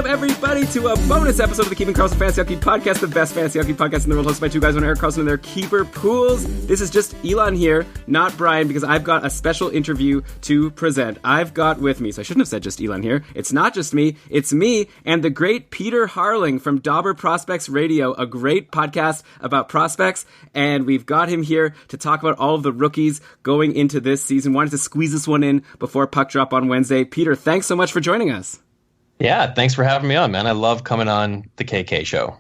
Welcome, everybody, to a bonus episode of the Keeping Karlsson Fantasy Hockey Podcast, the best fantasy hockey podcast in the world, hosted by two guys on Eric Karlsson and their keeper pools. This is just Elan here, not Brian, because I've got a special interview to present. I've got with me, so I shouldn't have said just Elan here, it's not just me, it's me and the great Peter Harling from Dobber Prospects Radio, a great podcast about prospects, and we've got him here to talk about all of the rookies going into this season. Wanted to squeeze this one in before puck drop on Wednesday. Peter, thanks so much for joining us. Yeah, thanks for having me on, man. I love coming on the KK show.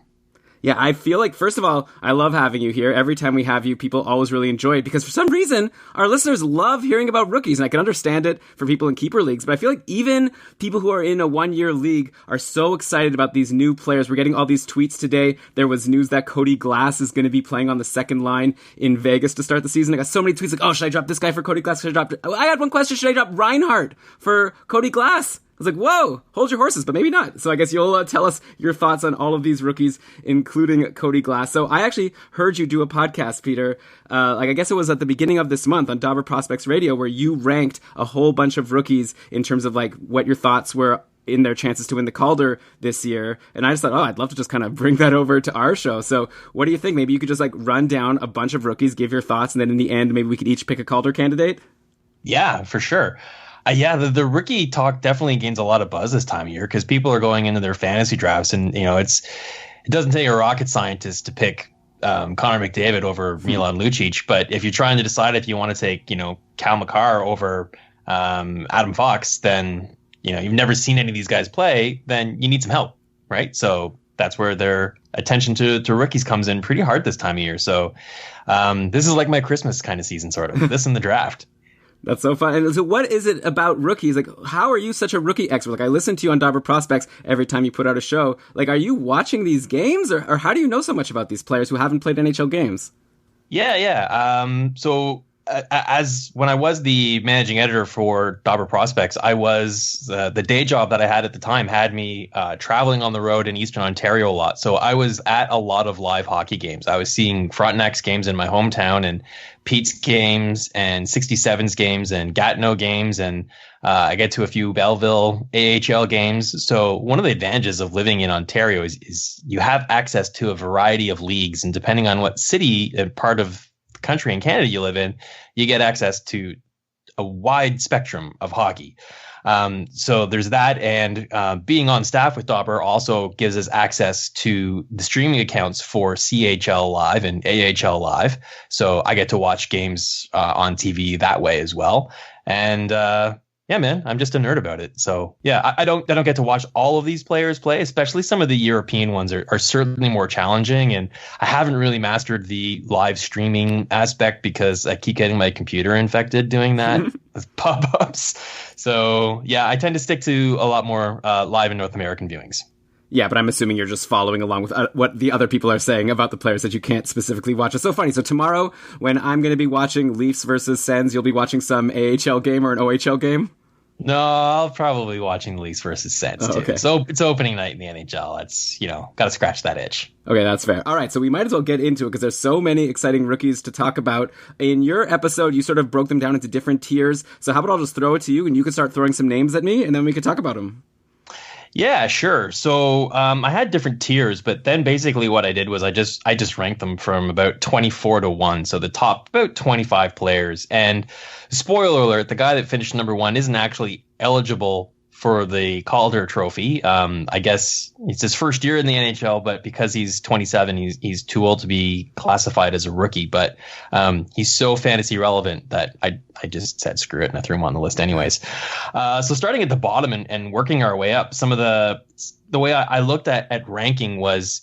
Yeah, I feel like, first of all, I love having you here. Every time we have you, people always really enjoy it because for some reason, our listeners love hearing about rookies, and I can understand it for people in keeper leagues, but I feel like even people who are in a one-year league are so excited about these new players. We're getting all these tweets today. There was news that Cody Glass is going to be playing on the second line in Vegas to start the season. I got so many tweets like, oh, should I drop this guy for Cody Glass? I had one question, should I drop Reinhardt for Cody Glass? I was like, whoa, hold your horses, but maybe not. So I guess you'll tell us your thoughts on all of these rookies, including Cody Glass. So I actually heard you do a podcast, Peter, I guess it was at the beginning of this month on Dobber Prospects Radio, where you ranked a whole bunch of rookies in terms of like what your thoughts were in their chances to win the Calder this year. And I just thought, oh, I'd love to just kind of bring that over to our show. So what do you think? Maybe you could just like run down a bunch of rookies, give your thoughts, and then in the end, maybe we could each pick a Calder candidate? Yeah, for sure. The rookie talk definitely gains a lot of buzz this time of year because people are going into their fantasy drafts, and it doesn't take a rocket scientist to pick Connor McDavid over Milan Lucic. But if you're trying to decide if you want to take Cal Makar over Adam Fox, then you've never seen any of these guys play, then you need some help, right? So that's where their attention to rookies comes in pretty hard this time of year. So this is like my Christmas kind of season, sort of. This and the draft. That's so fun. And so what is it about rookies? Like, how are you such a rookie expert? Like, I listen to you on Dobber Prospects every time you put out a show. Like, are you watching these games or how do you know so much about these players who haven't played NHL games? Yeah. So as when I was the managing editor for Dobber Prospects, I was the day job that I had at the time had me traveling on the road in Eastern Ontario a lot. So I was at a lot of live hockey games. I was seeing Frontenac's games in my hometown and Pete's games and 67's games and Gatineau games. And I get to a few Belleville AHL games. So one of the advantages of living in Ontario is you have access to a variety of leagues. And depending on what city and part of country in Canada you live in, you get access to a wide spectrum of hockey. So there's that, and being on staff with Dobber also gives us access to the streaming accounts for CHL Live and AHL Live. So I get to watch games on TV that way as well. And yeah, man, I'm just a nerd about it. So yeah, I don't get to watch all of these players play, especially some of the European ones are certainly more challenging. And I haven't really mastered the live streaming aspect because I keep getting my computer infected doing that with pop-ups. So yeah, I tend to stick to a lot more live and North American viewings. Yeah, but I'm assuming you're just following along with what the other people are saying about the players that you can't specifically watch. It's so funny. So tomorrow, when I'm going to be watching Leafs versus Sens, you'll be watching some AHL game or an OHL game? No, I'll probably be watching Leafs versus Sens too. Okay. So it's opening night in the NHL. That's, got to scratch that itch. Okay, that's fair. All right, so we might as well get into it because there's so many exciting rookies to talk about. In your episode, you sort of broke them down into different tiers. So how about I'll just throw it to you and you can start throwing some names at me and then we can talk about them. Yeah, sure. So I had different tiers, but then basically what I did was I just ranked them from about 24 to 1. So the top about 25 players. And spoiler alert, the guy that finished number 1 isn't actually eligible for the Calder trophy. I guess it's his first year in the NHL, but because he's 27, he's too old to be classified as a rookie. But he's so fantasy relevant that I just said screw it and I threw him on the list anyways. So starting at the bottom and working our way up, some of the way I looked at ranking was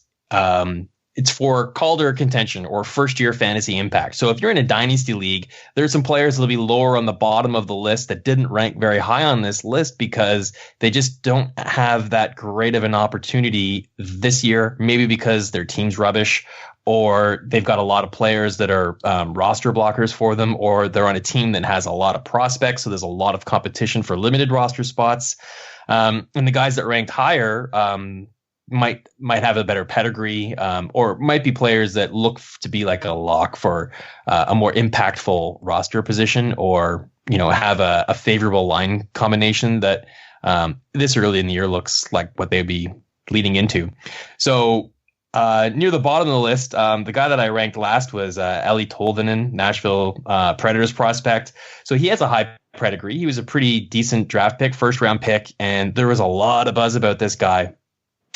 it's for Calder contention or first year fantasy impact. So if you're in a dynasty league, there's some players that'll be lower on the bottom of the list that didn't rank very high on this list because they just don't have that great of an opportunity this year, maybe because their team's rubbish or they've got a lot of players that are roster blockers for them, or they're on a team that has a lot of prospects. So there's a lot of competition for limited roster spots. And the guys that ranked higher, might have a better pedigree, or might be players that look to be like a lock for a more impactful roster position, or have a favorable line combination that This early in the year looks like what they'd be leading into. So near the bottom of the list, the guy that I ranked last was Eli Tolvanen, Nashville Predators prospect. So he has a high pedigree. He was a pretty decent draft pick, first round pick, and there was a lot of buzz about this guy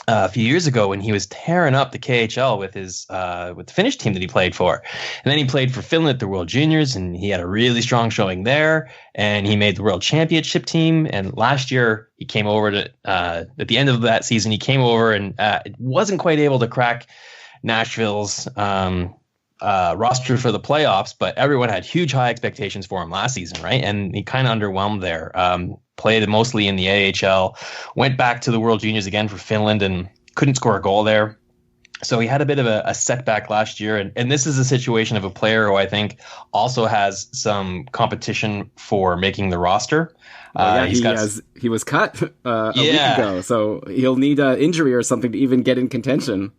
a few years ago when he was tearing up the KHL with the Finnish team that he played for. And then he played for Finland at the World Juniors, and he had a really strong showing there, and he made the World Championship team. And last year he came over to at the end of that season, he came over and wasn't quite able to crack Nashville's roster for the playoffs, but everyone had huge high expectations for him last season, right? And he kind of underwhelmed there. Played mostly in the AHL, went back to the World Juniors again for Finland and couldn't score a goal there. So he had a bit of a setback last year. And this is a situation of a player who I think also has some competition for making the roster. He was cut a week ago, so he'll need an injury or something to even get in contention.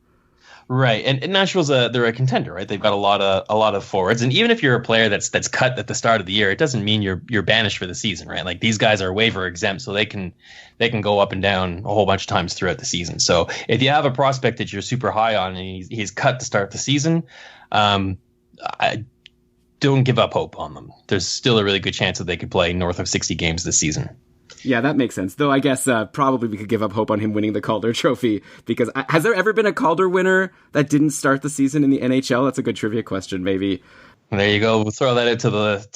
Right, and Nashville's they're a contender, right? They've got a lot of forwards, and even if you're a player that's cut at the start of the year, it doesn't mean you're banished for the season, right? Like these guys are waiver exempt, so they can go up and down a whole bunch of times throughout the season. So if you have a prospect that you're super high on and he's cut to start the season, I don't give up hope on them. There's still a really good chance that they could play north of 60 games this season. Yeah, that makes sense. Though I guess probably we could give up hope on him winning the Calder Trophy, because has there ever been a Calder winner that didn't start the season in the NHL? That's a good trivia question, maybe. There you go. We'll throw that out to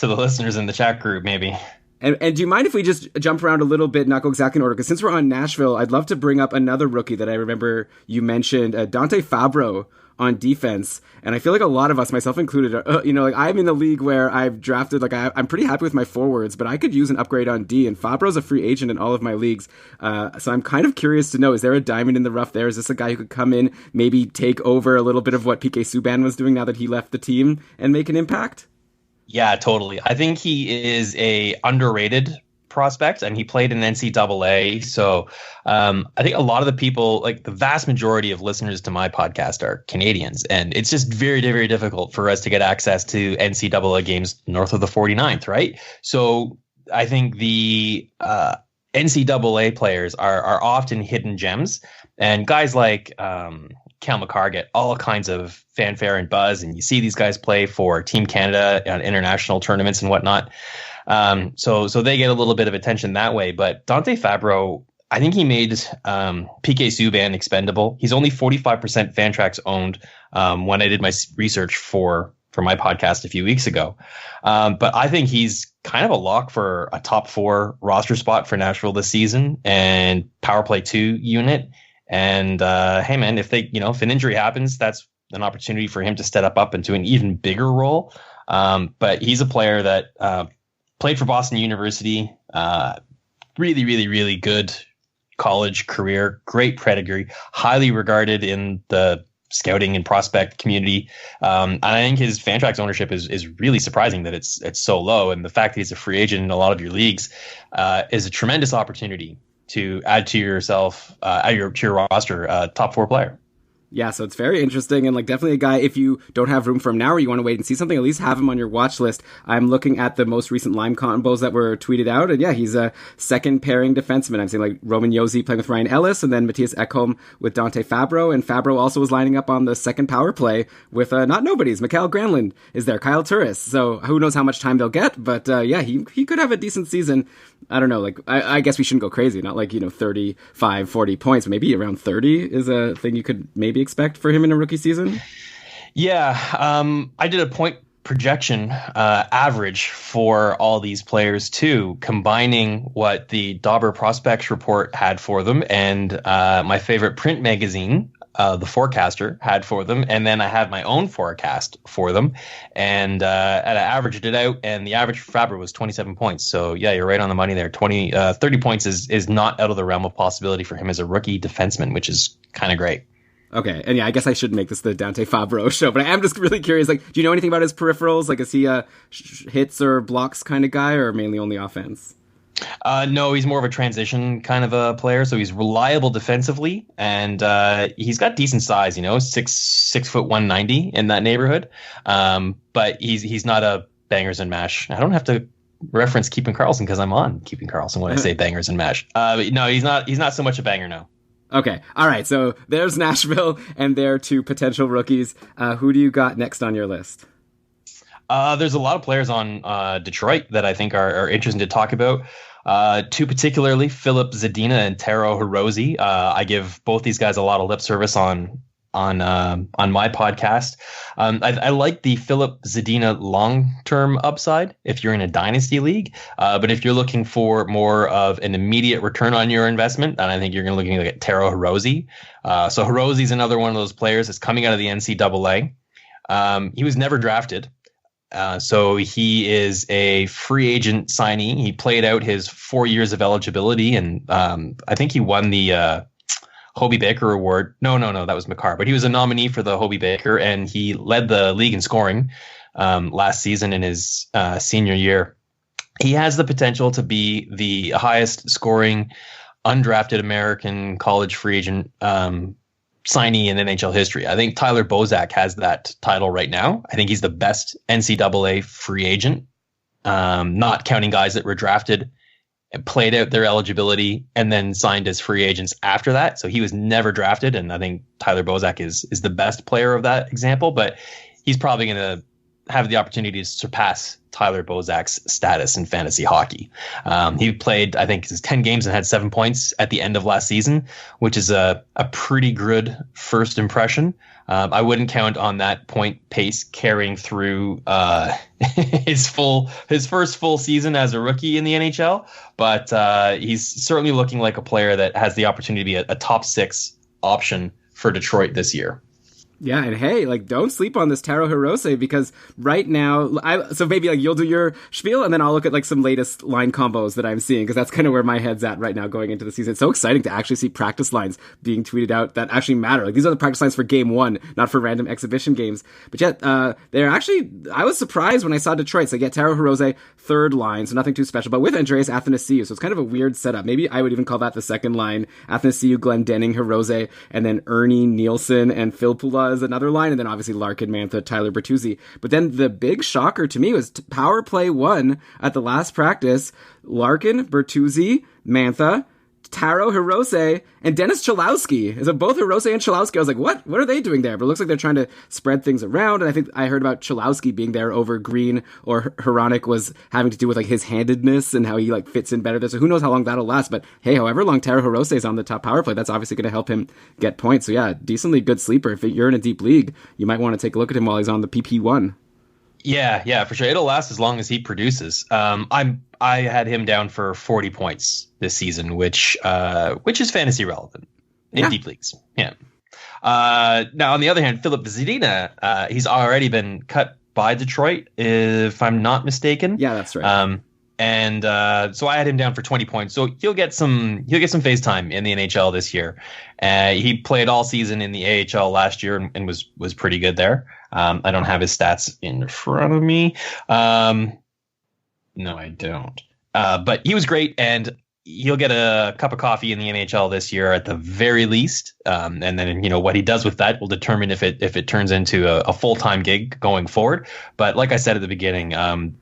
the listeners in the chat group, maybe. And do you mind if we just jump around a little bit, not go exactly in order? Because since we're on Nashville, I'd love to bring up another rookie that I remember you mentioned, Dante Fabro on defense. And I feel like a lot of us, myself included, I'm in the league where I've drafted, I'm pretty happy with my forwards, but I could use an upgrade on D, and Fabro's a free agent in all of my leagues. So I'm kind of curious to know, is there a diamond in the rough there? Is this a guy who could come in, maybe take over a little bit of what PK Subban was doing now that he left the team and make an impact? Yeah, totally. I think he is a underrated prospect, and he played in NCAA. So I think a lot of the people, like the vast majority of listeners to my podcast, are Canadians, and it's just very, very difficult for us to get access to NCAA games north of the 49th, right? So I think the NCAA players are often hidden gems, and guys like Cal McCarr get all kinds of fanfare and buzz, and you see these guys play for Team Canada on international tournaments and whatnot. So they get a little bit of attention that way. But Dante Fabro, I think he made PK Subban expendable. He's only 45% Fantrax owned when I did my research for my podcast a few weeks ago. But I think he's kind of a lock for a top 4 roster spot for Nashville this season and power play 2 unit. And hey, man, if an injury happens, that's an opportunity for him to step up into an even bigger role. But he's a player that played for Boston University, really, really, really good college career, great pedigree, highly regarded in the scouting and prospect community. And I think his Fantrax ownership is really surprising that it's so low. And the fact that he's a free agent in a lot of your leagues is a tremendous opportunity to add to yourself, to your roster, top 4 player. Yeah, so it's very interesting, and definitely a guy, if you don't have room for him now or you want to wait and see something, at least have him on your watch list. I'm looking at the most recent Lime combos that were tweeted out, and yeah, he's a second pairing defenseman. I'm seeing Roman Josi playing with Ryan Ellis, and then Matthias Ekholm with Dante Fabro, and Fabro also was lining up on the second power play with not nobodies. Mikael Granlund is there, Kyle Turris, so who knows how much time they'll get, but yeah, he could have a decent season. I don't know, I guess we shouldn't go crazy, not 35, 40 points, but maybe around 30 is a thing you could maybe expect for him in a rookie season? Yeah, I did a point projection average for all these players too, combining what the Dobber Prospects report had for them and my favorite print magazine, The Forecaster, had for them, and then I had my own forecast for them, and I averaged it out, and the average for Fabro was 27 points. So yeah, you're right on the money there. 30 points is not out of the realm of possibility for him as a rookie defenseman, which is kind of great. Okay, and yeah, I guess I should make this the Dante Fabro show, but I am just really curious, do you know anything about his peripherals? Is he a hits or blocks kind of guy, or mainly only offense? No, he's more of a transition kind of a player, so he's reliable defensively, and he's got decent size, 6 foot 190 in that neighborhood, but he's not a bangers and mash. I don't have to reference Keeping Karlsson because I'm on Keeping Karlsson when I say bangers and mash. But no, he's not so much a banger, no. Okay. All right. So there's Nashville and their two potential rookies. Who do you got next on your list? There's a lot of players on Detroit that I think are interesting to talk about. Two particularly, Philip Zadina and Taro Hirose. I give both these guys a lot of lip service on my podcast. I like the Philip Zadina long-term upside if you're in a dynasty league. But if you're looking for more of an immediate return on your investment, then I think you're going to look at Taro Hirose. So Hirose is another one of those players that's coming out of the NCAA. He was never drafted. So he is a free agent signee. He played out his 4 years of eligibility, and I think he won the Hobey Baker Award. No, that was McCarr. But he was a nominee for the Hobey Baker, and he led the league in scoring last season in his senior year. He has the potential to be the highest scoring undrafted American college free agent signee in NHL history. I think Tyler Bozak has that title right now. I think he's the best NCAA free agent, not counting guys that were drafted and played out their eligibility and then signed as free agents after that. So he was never drafted, and I think Tyler Bozak is the best player of that example, but he's probably going to have the opportunity to surpass Tyler Bozak's status in fantasy hockey. He played, I think, his 10 games and had 7 points at the end of last season, which is a pretty good first impression. I wouldn't count on that point pace carrying through his first full season as a rookie in the NHL, but he's certainly looking like a player that has the opportunity to be a top 6 option for Detroit this year. Yeah, and hey, don't sleep on this Taro Hirose, because right now, so maybe you'll do your spiel, and then I'll look at some latest line combos that I'm seeing, because that's kind of where my head's at right now going into the season. It's so exciting to actually see practice lines being tweeted out that actually matter. These are the practice lines for game 1, not for random exhibition games. But yet, they're actually, I was surprised when I saw Detroit. So get Taro Hirose, third line, so nothing too special, but with Andreas Athanasiou, so it's kind of a weird setup. Maybe I would even call that the second line. Athanasiou, Glendening, Hirose, and then Ernie, Nielsen, and Phil Pula is another line, and then obviously Larkin, Mantha, Tyler Bertuzzi. But then the big shocker to me was power play 1 at the last practice. Larkin, Bertuzzi, Mantha, Taro Hirose, and Dennis Cholowski. So both Hirose and Cholowski. I was like, what are they doing there? But it looks like they're trying to spread things around. And I think I heard about Cholowski being there over Green, or Hronek was having to do with his handedness and how he fits in better there. So who knows how long that'll last. But hey, however long Taro Hirose is on the top power play, that's obviously going to help him get points. So yeah, decently good sleeper. If you're in a deep league, you might want to take a look at him while he's on the PP1. Yeah, for sure. It'll last as long as he produces. I had him down for 40 points this season, which is fantasy relevant in deep leagues. Yeah. Now, on the other hand, Philip Zadina, he's already been cut by Detroit, if I'm not mistaken. Yeah, that's right. So I had him down for 20 points. So he'll get some face time in the NHL this year. He played all season in the AHL last year and was pretty good there. I don't have his stats in front of me. No, I don't. But he was great, and he'll get a cup of coffee in the NHL this year at the very least. And then, what he does with that will determine if it turns into a full-time gig going forward. But like I said at the beginning,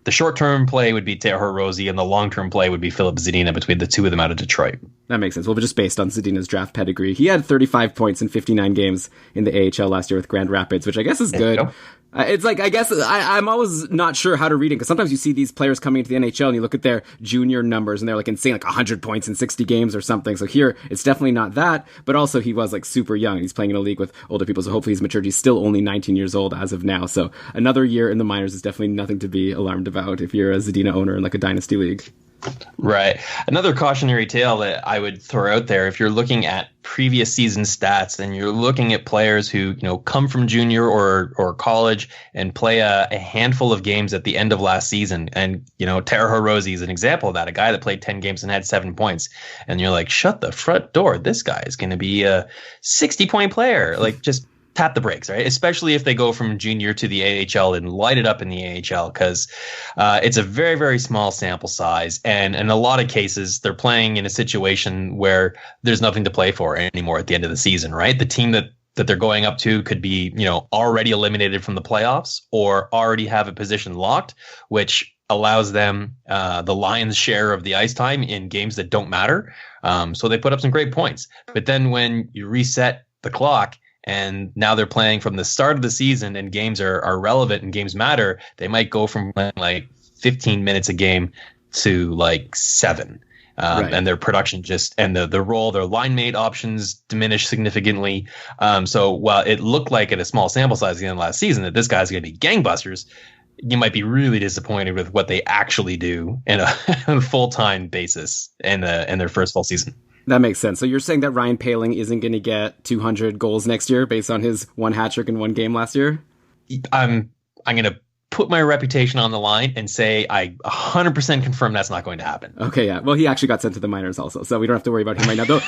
the short-term play would be Taro Hirose, and the long-term play would be Philip Zadina between the two of them out of Detroit. That makes sense. Well, but just based on Zadina's draft pedigree, he had 35 points in 59 games in the AHL last year with Grand Rapids, which I guess is good. It's I guess I'm always not sure how to read it, because sometimes you see these players coming into the NHL and you look at their junior numbers and they're insane, 100 points in 60 games or something. So here, it's definitely not that, but also he was super young. He's playing in a league with older people, so hopefully he's matured. He's still only 19 years old as of now. So another year in the minors is definitely nothing to be alarmed about if you're a Zadina owner in a dynasty league. Right. Another cautionary tale that I would throw out there, if you're looking at previous season stats and you're looking at players who, come from junior or college and play a handful of games at the end of last season. And, Taro Hirose is an example of that, a guy that played 10 games and had 7 points. And you're like, shut the front door. This guy is going to be a 60-point player. Just tap the brakes, right? Especially if they go from junior to the AHL and light it up in the AHL, because it's a very, very small sample size. And in a lot of cases, they're playing in a situation where there's nothing to play for anymore at the end of the season, right? The team that they're going up to could be, already eliminated from the playoffs or already have a position locked, which allows them the lion's share of the ice time in games that don't matter. So they put up some great points. But then when you reset the clock and now they're playing from the start of the season and games are relevant and games matter, they might go from playing like 15 minutes a game to like 7. Right. And their production and the role, their line mate options diminish significantly. So while it looked like at a small sample size at the end of last season that this guy's going to be gangbusters, you might be really disappointed with what they actually do in a full-time basis in their first full season. That makes sense. So you're saying that Ryan Poehling isn't going to get 200 goals next year based on his 1 hat trick in 1 game last year? I'm going to put my reputation on the line and say I 100% confirm that's not going to happen. Okay, yeah. Well, he actually got sent to the minors also, so we don't have to worry about him right now. Though,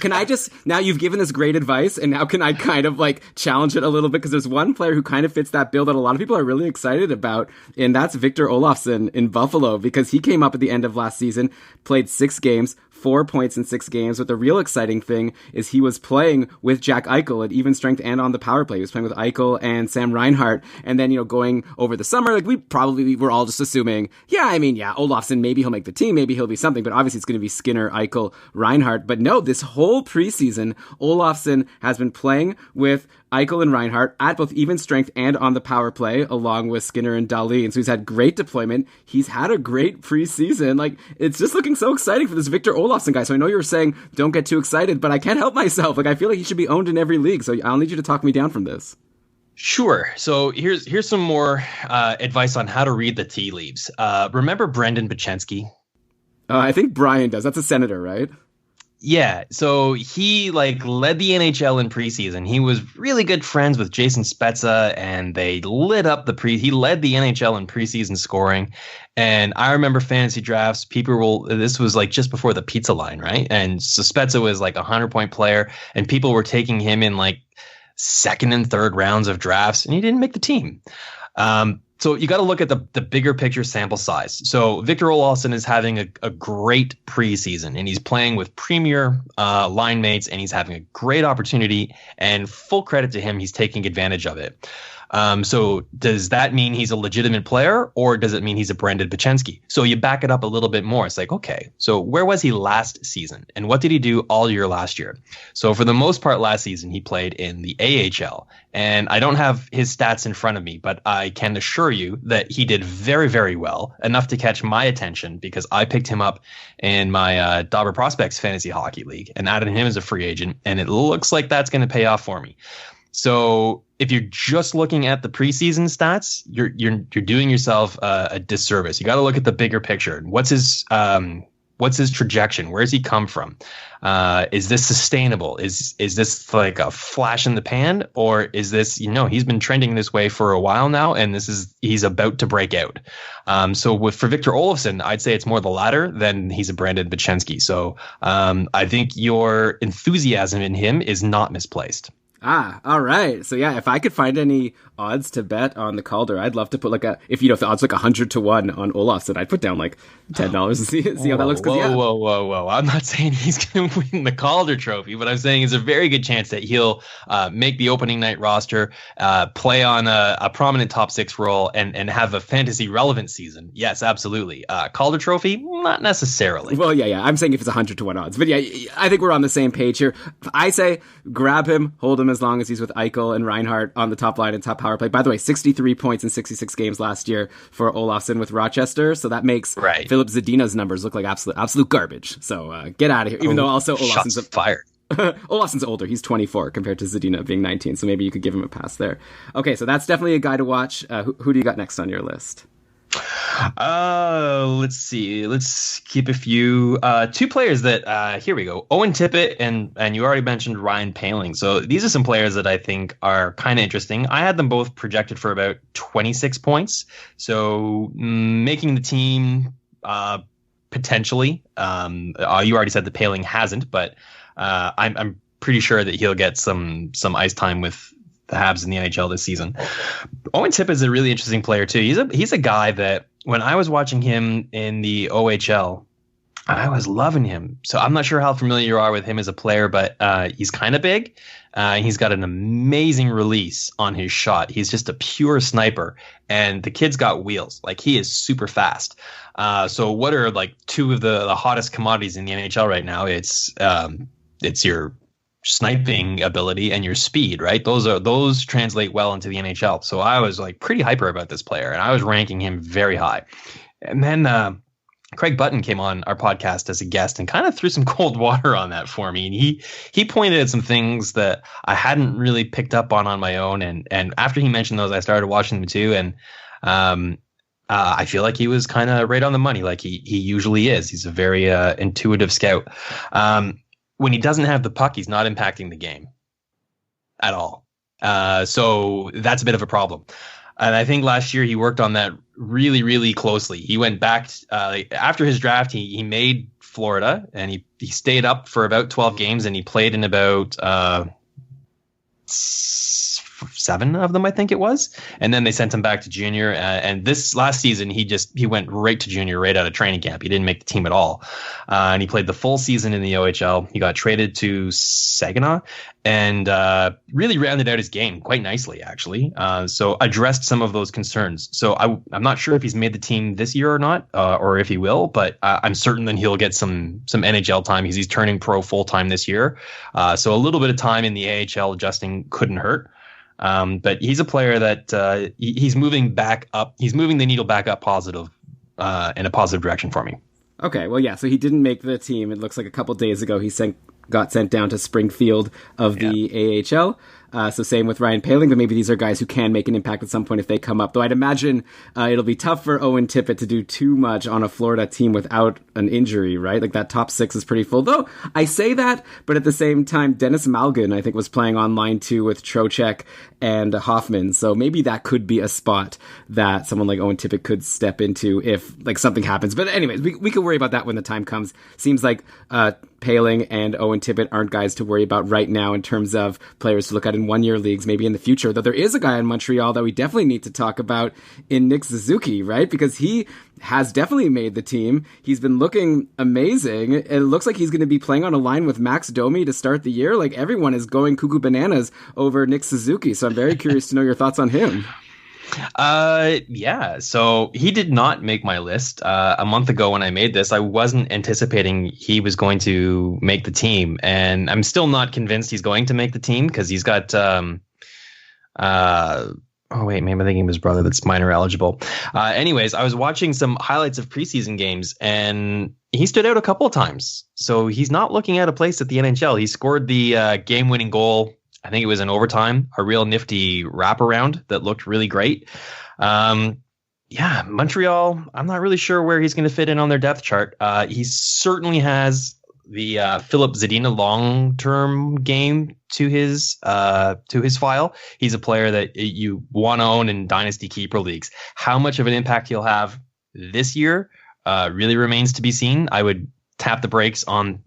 can I just, now you've given this great advice, and now can I kind of like challenge it a little bit? Because there's one player who kind of fits that bill that a lot of people are really excited about, and that's Victor Olofsson in Buffalo, because he came up at the end of last season, played 6 games, 4 points in 6 games. But the real exciting thing is he was playing with Jack Eichel at even strength and on the power play. He was playing with Eichel and Sam Reinhart. And then, going over the summer, like we probably were all just assuming, Olofsson, maybe he'll make the team, maybe he'll be something, but obviously it's going to be Skinner, Eichel, Reinhart. But no, this whole preseason, Olofsson has been playing with Eichel and Reinhart at both even strength and on the power play, along with Skinner and Dali. And so he's had great deployment. He's had a great preseason. Like, it's just looking so exciting for this Victor Olofsson guy. So I know you were saying don't get too excited, but I can't help myself. Like, I feel like he should be owned in every league. So I'll need you to talk me down from this. Sure. So here's some more advice on how to read the tea leaves. Remember Brendan Bachensky? I think Brian does. That's a senator, right? Yeah, so he led the NHL in preseason. He was really good friends with Jason Spezza, and they lit up he led the NHL in preseason scoring. And I remember fantasy drafts. This was just before the pizza line, right? And so Spezza was a 100-point player, and people were taking him in second and third rounds of drafts, and he didn't make the team. So you got to look at the bigger picture sample size. So Victor Olofsson is having a great preseason, and he's playing with premier line mates, and he's having a great opportunity, and full credit to him, he's taking advantage of it. So does that mean he's a legitimate player, or does it mean he's a Brendan Bachensky? So you back it up a little bit more. It's okay, so where was he last season, and what did he do all year last year? So for the most part last season, he played in the AHL, and I don't have his stats in front of me, but I can assure you that he did very, very well, enough to catch my attention because I picked him up in my Dobber Prospects Fantasy Hockey League and added him as a free agent, and it looks like that's going to pay off for me. So if you're just looking at the preseason stats, you're doing yourself a disservice. You got to look at the bigger picture. What's his trajectory? Where's he come from? Is this sustainable? Is this like a flash in the pan, or is this he's been trending this way for a while now, and he's about to break out? So for Victor Olofsson, I'd say it's more the latter than he's a Brendan Bachensky. So I think your enthusiasm in him is not misplaced. All right. So yeah, if I could find any odds to bet on the Calder, I'd love to put if the odds 100 to 1 on Olofsson, I'd put down $10 to see how that looks. Whoa. I'm not saying he's going to win the Calder trophy, but I'm saying it's a very good chance that he'll make the opening night roster, play on a prominent top 6 role, and have a fantasy relevant season. Yes, absolutely. Calder trophy, not necessarily. Well, yeah. I'm saying if it's 100 to 1 odds, but yeah, I think we're on the same page here. I say grab him, hold him as long as he's with Eichel and Reinhart on the top line and top power play. By the way, 63 points in 66 games last year for Olofsson with Rochester. So that makes Philip Zadina's numbers look like absolute garbage. So get out of here. Even though also Olofsson's fired. Olofsson's older. He's 24 compared to Zadina being 19. So maybe you could give him a pass there. Okay, so that's definitely a guy to watch. Who do you got next on your list? Let's see. Let's keep a few. 2 players that here we go. Owen Tippett and you already mentioned Ryan Poehling. So these are some players that I think are kind of interesting. I had them both projected for about 26 points. So making the team potentially. You already said that Poehling hasn't, but I'm pretty sure that he'll get some ice time with the Habs in the NHL this season. Owen Tippett is a really interesting player too. He's a guy that when I was watching him in the OHL, I was loving him. So I'm not sure how familiar you are with him as a player, but he's kind of big. He's got an amazing release on his shot. He's just a pure sniper, and the kid's got wheels. Like, he is super fast. So what are like two of the hottest commodities in the NHL right now? It's your sniping ability and your speed, right? Those translate well into the NHL. So I was like pretty hyper about this player, and I was ranking him very high. And then Craig Button came on our podcast as a guest and kind of threw some cold water on that for me. And he pointed at some things that I hadn't really picked up on my own. And after he mentioned those, I started watching them too. And I feel like he was kind of right on the money, like he usually is. He's a very intuitive scout. When he doesn't have the puck, he's not impacting the game at all. So that's a bit of a problem. And I think last year he worked on that really, really closely. He went back after his draft. He made Florida, and he stayed up for about 12 games, and he played in about 7 of them, I think it was. And then they sent him back to junior. And this last season, he went right to junior right out of training camp. He didn't make the team at all. And he played the full season in the OHL. He got traded to Saginaw and really rounded out his game quite nicely, actually. So addressed some of those concerns. So I'm not sure if he's made the team this year or not, or if he will, but I'm certain that he'll get some NHL time because he's turning pro full time this year. So a little bit of time in the AHL adjusting couldn't hurt. But he's a player that he's moving back up. He's moving the needle back up positive in a positive direction for me. Okay, well, yeah, so he didn't make the team. It looks like a couple days ago he got sent down to Springfield of the AHL. So same with Ryan Poehling, but maybe these are guys who can make an impact at some point if they come up. Though I'd imagine it'll be tough for Owen Tippett to do too much on a Florida team without an injury, right? Like, that top 6 is pretty full. Though I say that, but at the same time, Dennis Malgin, I think, was playing on line 2 with Trocheck and Hoffman. So maybe that could be a spot that someone like Owen Tippett could step into if like something happens. But anyways, we could worry about that when the time comes. Seems like Poehling and Owen Tippett aren't guys to worry about right now in terms of players to look at in one-year leagues, maybe in the future. Though there is a guy in Montreal that we definitely need to talk about in Nick Suzuki, right? Because he has definitely made the team. He's been looking amazing. It looks like he's going to be playing on a line with Max Domi to start the year. Like, everyone is going cuckoo bananas over Nick Suzuki. So I'm very curious to know your thoughts on him. Yeah, so he did not make my list. A month ago when I made this, I wasn't anticipating he was going to make the team, and I'm still not convinced he's going to make the team because he's got oh wait, maybe I'm thinking of his brother that's minor eligible. Anyways, I was watching some highlights of preseason games, and he stood out a couple of times. So he's not looking at a place at the NHL. He scored the game-winning goal. I think it was in overtime, a real nifty wraparound that looked really great. Yeah, Montreal, I'm not really sure where he's going to fit in on their depth chart. He certainly has the Philip Zadina long-term game to his file. He's a player that you want to own in dynasty keeper leagues. How much of an impact he'll have this year really remains to be seen. I would tap the brakes on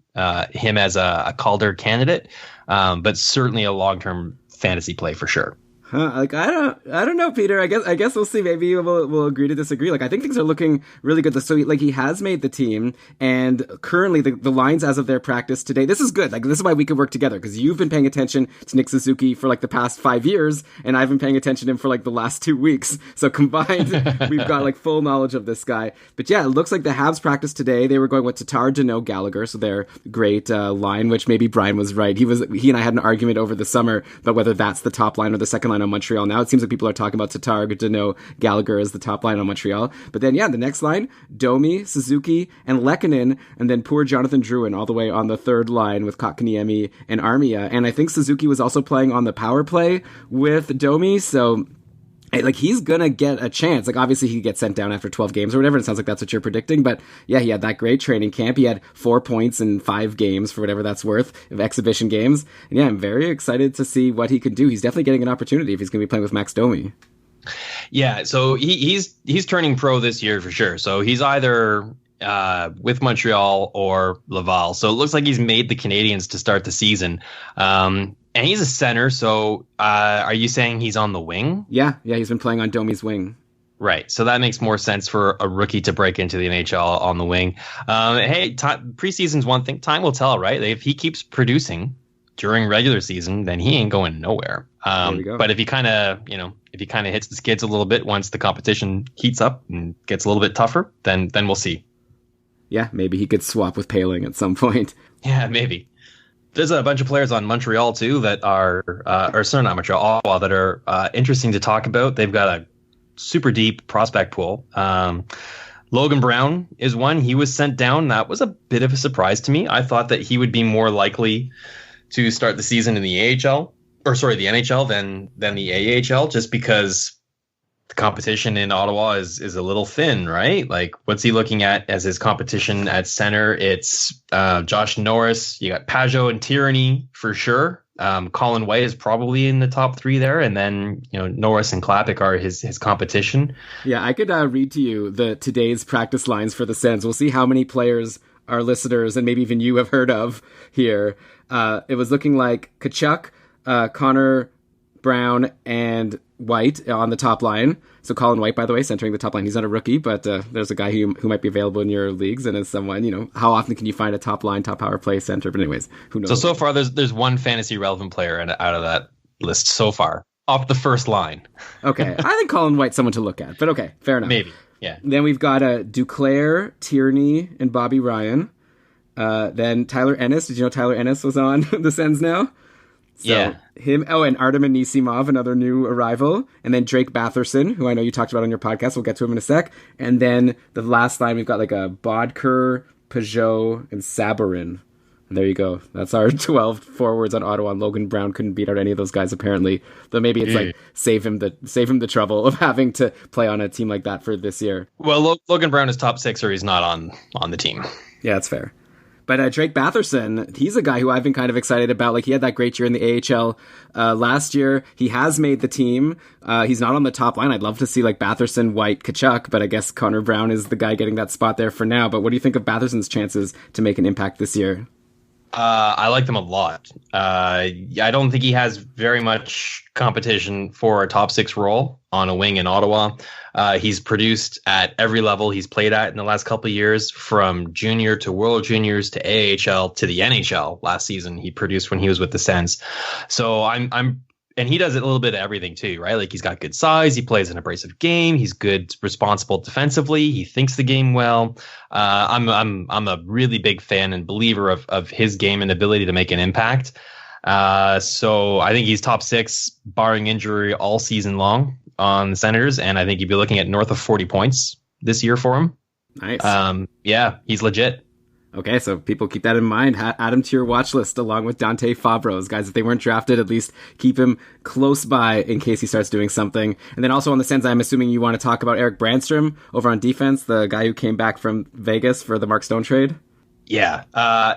him as a Calder candidate, but certainly a long-term fantasy play for sure. Like, I don't know, Peter. I guess we'll see. Maybe we'll agree to disagree. Like, I think things are looking really good. So, like, he has made the team, and currently the lines as of their practice today. This is good. Like, this is why we could work together, because you've been paying attention to Nick Suzuki for like the past 5 years, and I've been paying attention to him for like the last 2 weeks. So combined, we've got like full knowledge of this guy. But yeah, it looks like the Habs practice today. They were going with Tatar, Deneau, Gallagher. So their great line, which maybe Brian was right. He and I had an argument over the summer about whether that's the top line or the second line on Montreal. Now it seems like people are talking about Tatar, Deneau, Gallagher as the top line on Montreal. But then, yeah, the next line, Domi, Suzuki, and Lehkonen, and then poor Jonathan Drouin all the way on the third line with Kotkaniemi and Armia. And I think Suzuki was also playing on the power play with Domi, so like, he's gonna get a chance. Like, obviously he gets sent down after 12 games or whatever. It sounds like that's what you're predicting. But yeah, he had that great training camp. He had 4 points in 5 games for whatever that's worth of exhibition games. And yeah, I'm very excited to see what he can do. He's definitely getting an opportunity if he's gonna be playing with Max Domi. Yeah, so he's turning pro this year for sure. So he's either with Montreal or Laval. So it looks like he's made the Canadiens to start the season. And he's a center, so are you saying he's on the wing? Yeah, he's been playing on Domi's wing. Right. So that makes more sense for a rookie to break into the NHL on the wing. Hey, preseason's one thing. Time will tell, right? If he keeps producing during regular season, then he ain't going nowhere. There we go. But if he kind of, hits the skids a little bit once the competition heats up and gets a little bit tougher, then we'll see. Yeah, maybe he could swap with Paling at some point. Yeah, maybe. There's a bunch of players on Montreal too that are, or sorry, not Montreal, Ottawa, that are interesting to talk about. They've got a super deep prospect pool. Logan Brown is one. He was sent down. That was a bit of a surprise to me. I thought that he would be more likely to start the season in the the NHL than the AHL, just because the competition in Ottawa is a little thin, right? Like, what's he looking at as his competition at center? It's Josh Norris. You got Pajot and Tierney for sure. Colin White is probably in the top three there, and then Norris and Klapik are his competition. Yeah, I could read to you today's practice lines for the Sens. We'll see how many players our listeners and maybe even you have heard of here. It was looking like Tkachuk, Connor Brown, and White on the top line. So Colin White, by the way, centering the top line. He's not a rookie, but there's a guy who might be available in your leagues, and as someone, how often can you find a top line, top power play center? But anyways, who knows? So far, there's one fantasy relevant player out of that list so far, off the first line. Okay, I think Colin White's someone to look at, but okay, fair enough. Maybe, yeah. Then we've got Duclair, Tierney, and Bobby Ryan. Then Tyler Ennis. Did you know Tyler Ennis was on the Sens now? So yeah. Him. Oh, and Artem Anisimov, another new arrival. And then Drake Batherson, who I know you talked about on your podcast. We'll get to him in a sec. And then the last line, we've got like a Bodker, Pajot, and Sabarin. And there you go. That's our 12 forwards on Ottawa. And Logan Brown couldn't beat out any of those guys, apparently. Though maybe it's like save him the trouble of having to play on a team like that for this year. Well, Logan Brown is top six, or he's not on the team. Yeah, that's fair. But Drake Batherson, he's a guy who I've been kind of excited about. Like, he had that great year in the AHL last year. He has made the team. He's not on the top line. I'd love to see like Batherson, White, Tkachuk, but I guess Connor Brown is the guy getting that spot there for now. But what do you think of Batherson's chances to make an impact this year? I like them a lot. I don't think he has very much competition for a top six role on a wing in Ottawa. He's produced at every level he's played at in the last couple of years, from junior to World Juniors to AHL to the NHL. Last season, he produced when he was with the Sens. So and he does a little bit of everything too, right? Like, he's got good size. He plays an abrasive game. He's good, responsible defensively. He thinks the game well. I'm a really big fan and believer of his game and ability to make an impact. So I think he's top six, barring injury, all season long on the Senators, and I think you'd be looking at north of 40 points this year for him. Nice. Yeah, he's legit. Okay, so people keep that in mind. Add him to your watch list along with Dante Fabros. Guys, if they weren't drafted, at least keep him close by in case he starts doing something. And then also on the Sens, I'm assuming you want to talk about Eric Brandstrom over on defense, the guy who came back from Vegas for the Mark Stone trade. Yeah,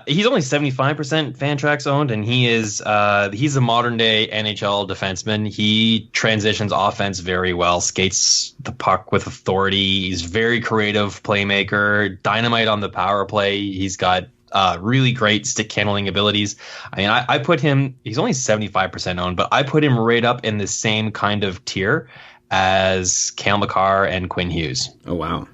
he's only 75% Fantrax owned, and he's a modern day NHL defenseman. He transitions offense very well, skates the puck with authority. He's very creative playmaker, dynamite on the power play. He's got really great stick handling abilities. I mean, I put him. He's only 75% owned, but I put him right up in the same kind of tier as Cale Makar and Quinn Hughes. Oh wow!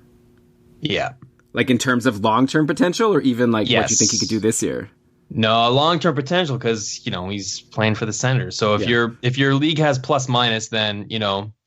Yeah. Like in terms of long-term potential, or even like Yes. what you think he could do this year? No, long-term potential, because he's playing for the Senators. So if your league has plus minus, then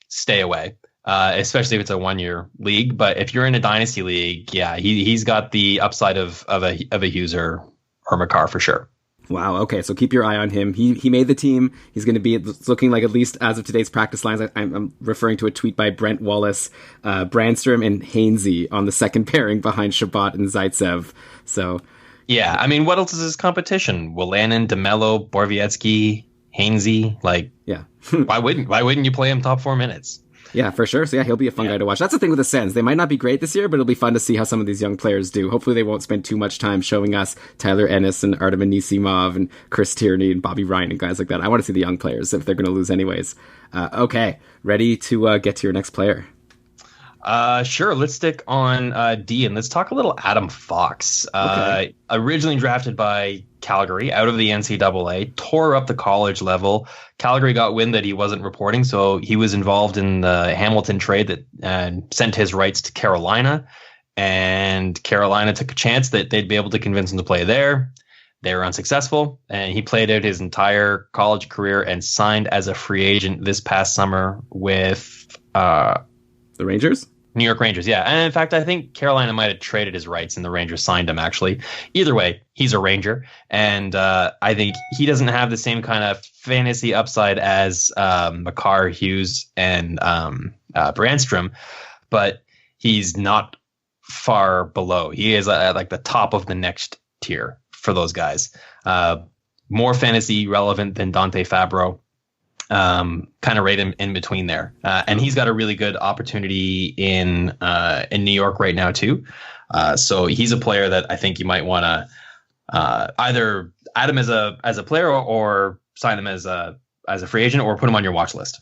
stay away. Especially if it's a 1-year league. But if you're in a dynasty league, yeah, he's got the upside of a Hughes or Makar for sure. Wow. Okay. So keep your eye on him. He made the team. He's going to be looking like, at least as of today's practice lines, I'm referring to a tweet by Brent Wallace, Brandstrom and Hainsey on the second pairing behind Shabbat and Zaitsev. So. Yeah. I mean, what else is his competition? Wolanin, DeMello, Borowiecki, Hainsey. Like, yeah. why wouldn't you play him top 4 minutes? Yeah, for sure. So yeah, he'll be a fun guy to watch. That's the thing with the Sens. They might not be great this year, but it'll be fun to see how some of these young players do. Hopefully they won't spend too much time showing us Tyler Ennis and Artem Anisimov and Chris Tierney and Bobby Ryan and guys like that. I want to see the young players if they're going to lose anyways. Okay, ready to get to your next player? Sure. Let's stick on D and let's talk a little Adam Fox. Okay. Originally drafted by Calgary out of the NCAA, tore up the college level. Calgary got wind that he wasn't reporting, so he was involved in the Hamilton trade that sent his rights to Carolina. And Carolina took a chance that they'd be able to convince him to play there. They were unsuccessful, and he played out his entire college career and signed as a free agent this past summer with The Rangers? New York Rangers, yeah. And in fact, I think Carolina might have traded his rights and the Rangers signed him, actually. Either way, he's a Ranger. And I think he doesn't have the same kind of fantasy upside as Makar, Hughes, and Brandstrom, but he's not far below. He is at like the top of the next tier for those guys. More fantasy relevant than Dante Fabro. Kind of right in between there. And he's got a really good opportunity in New York right now too. So he's a player that I think you might want to either add him as a player or sign him as a free agent or put him on your watch list.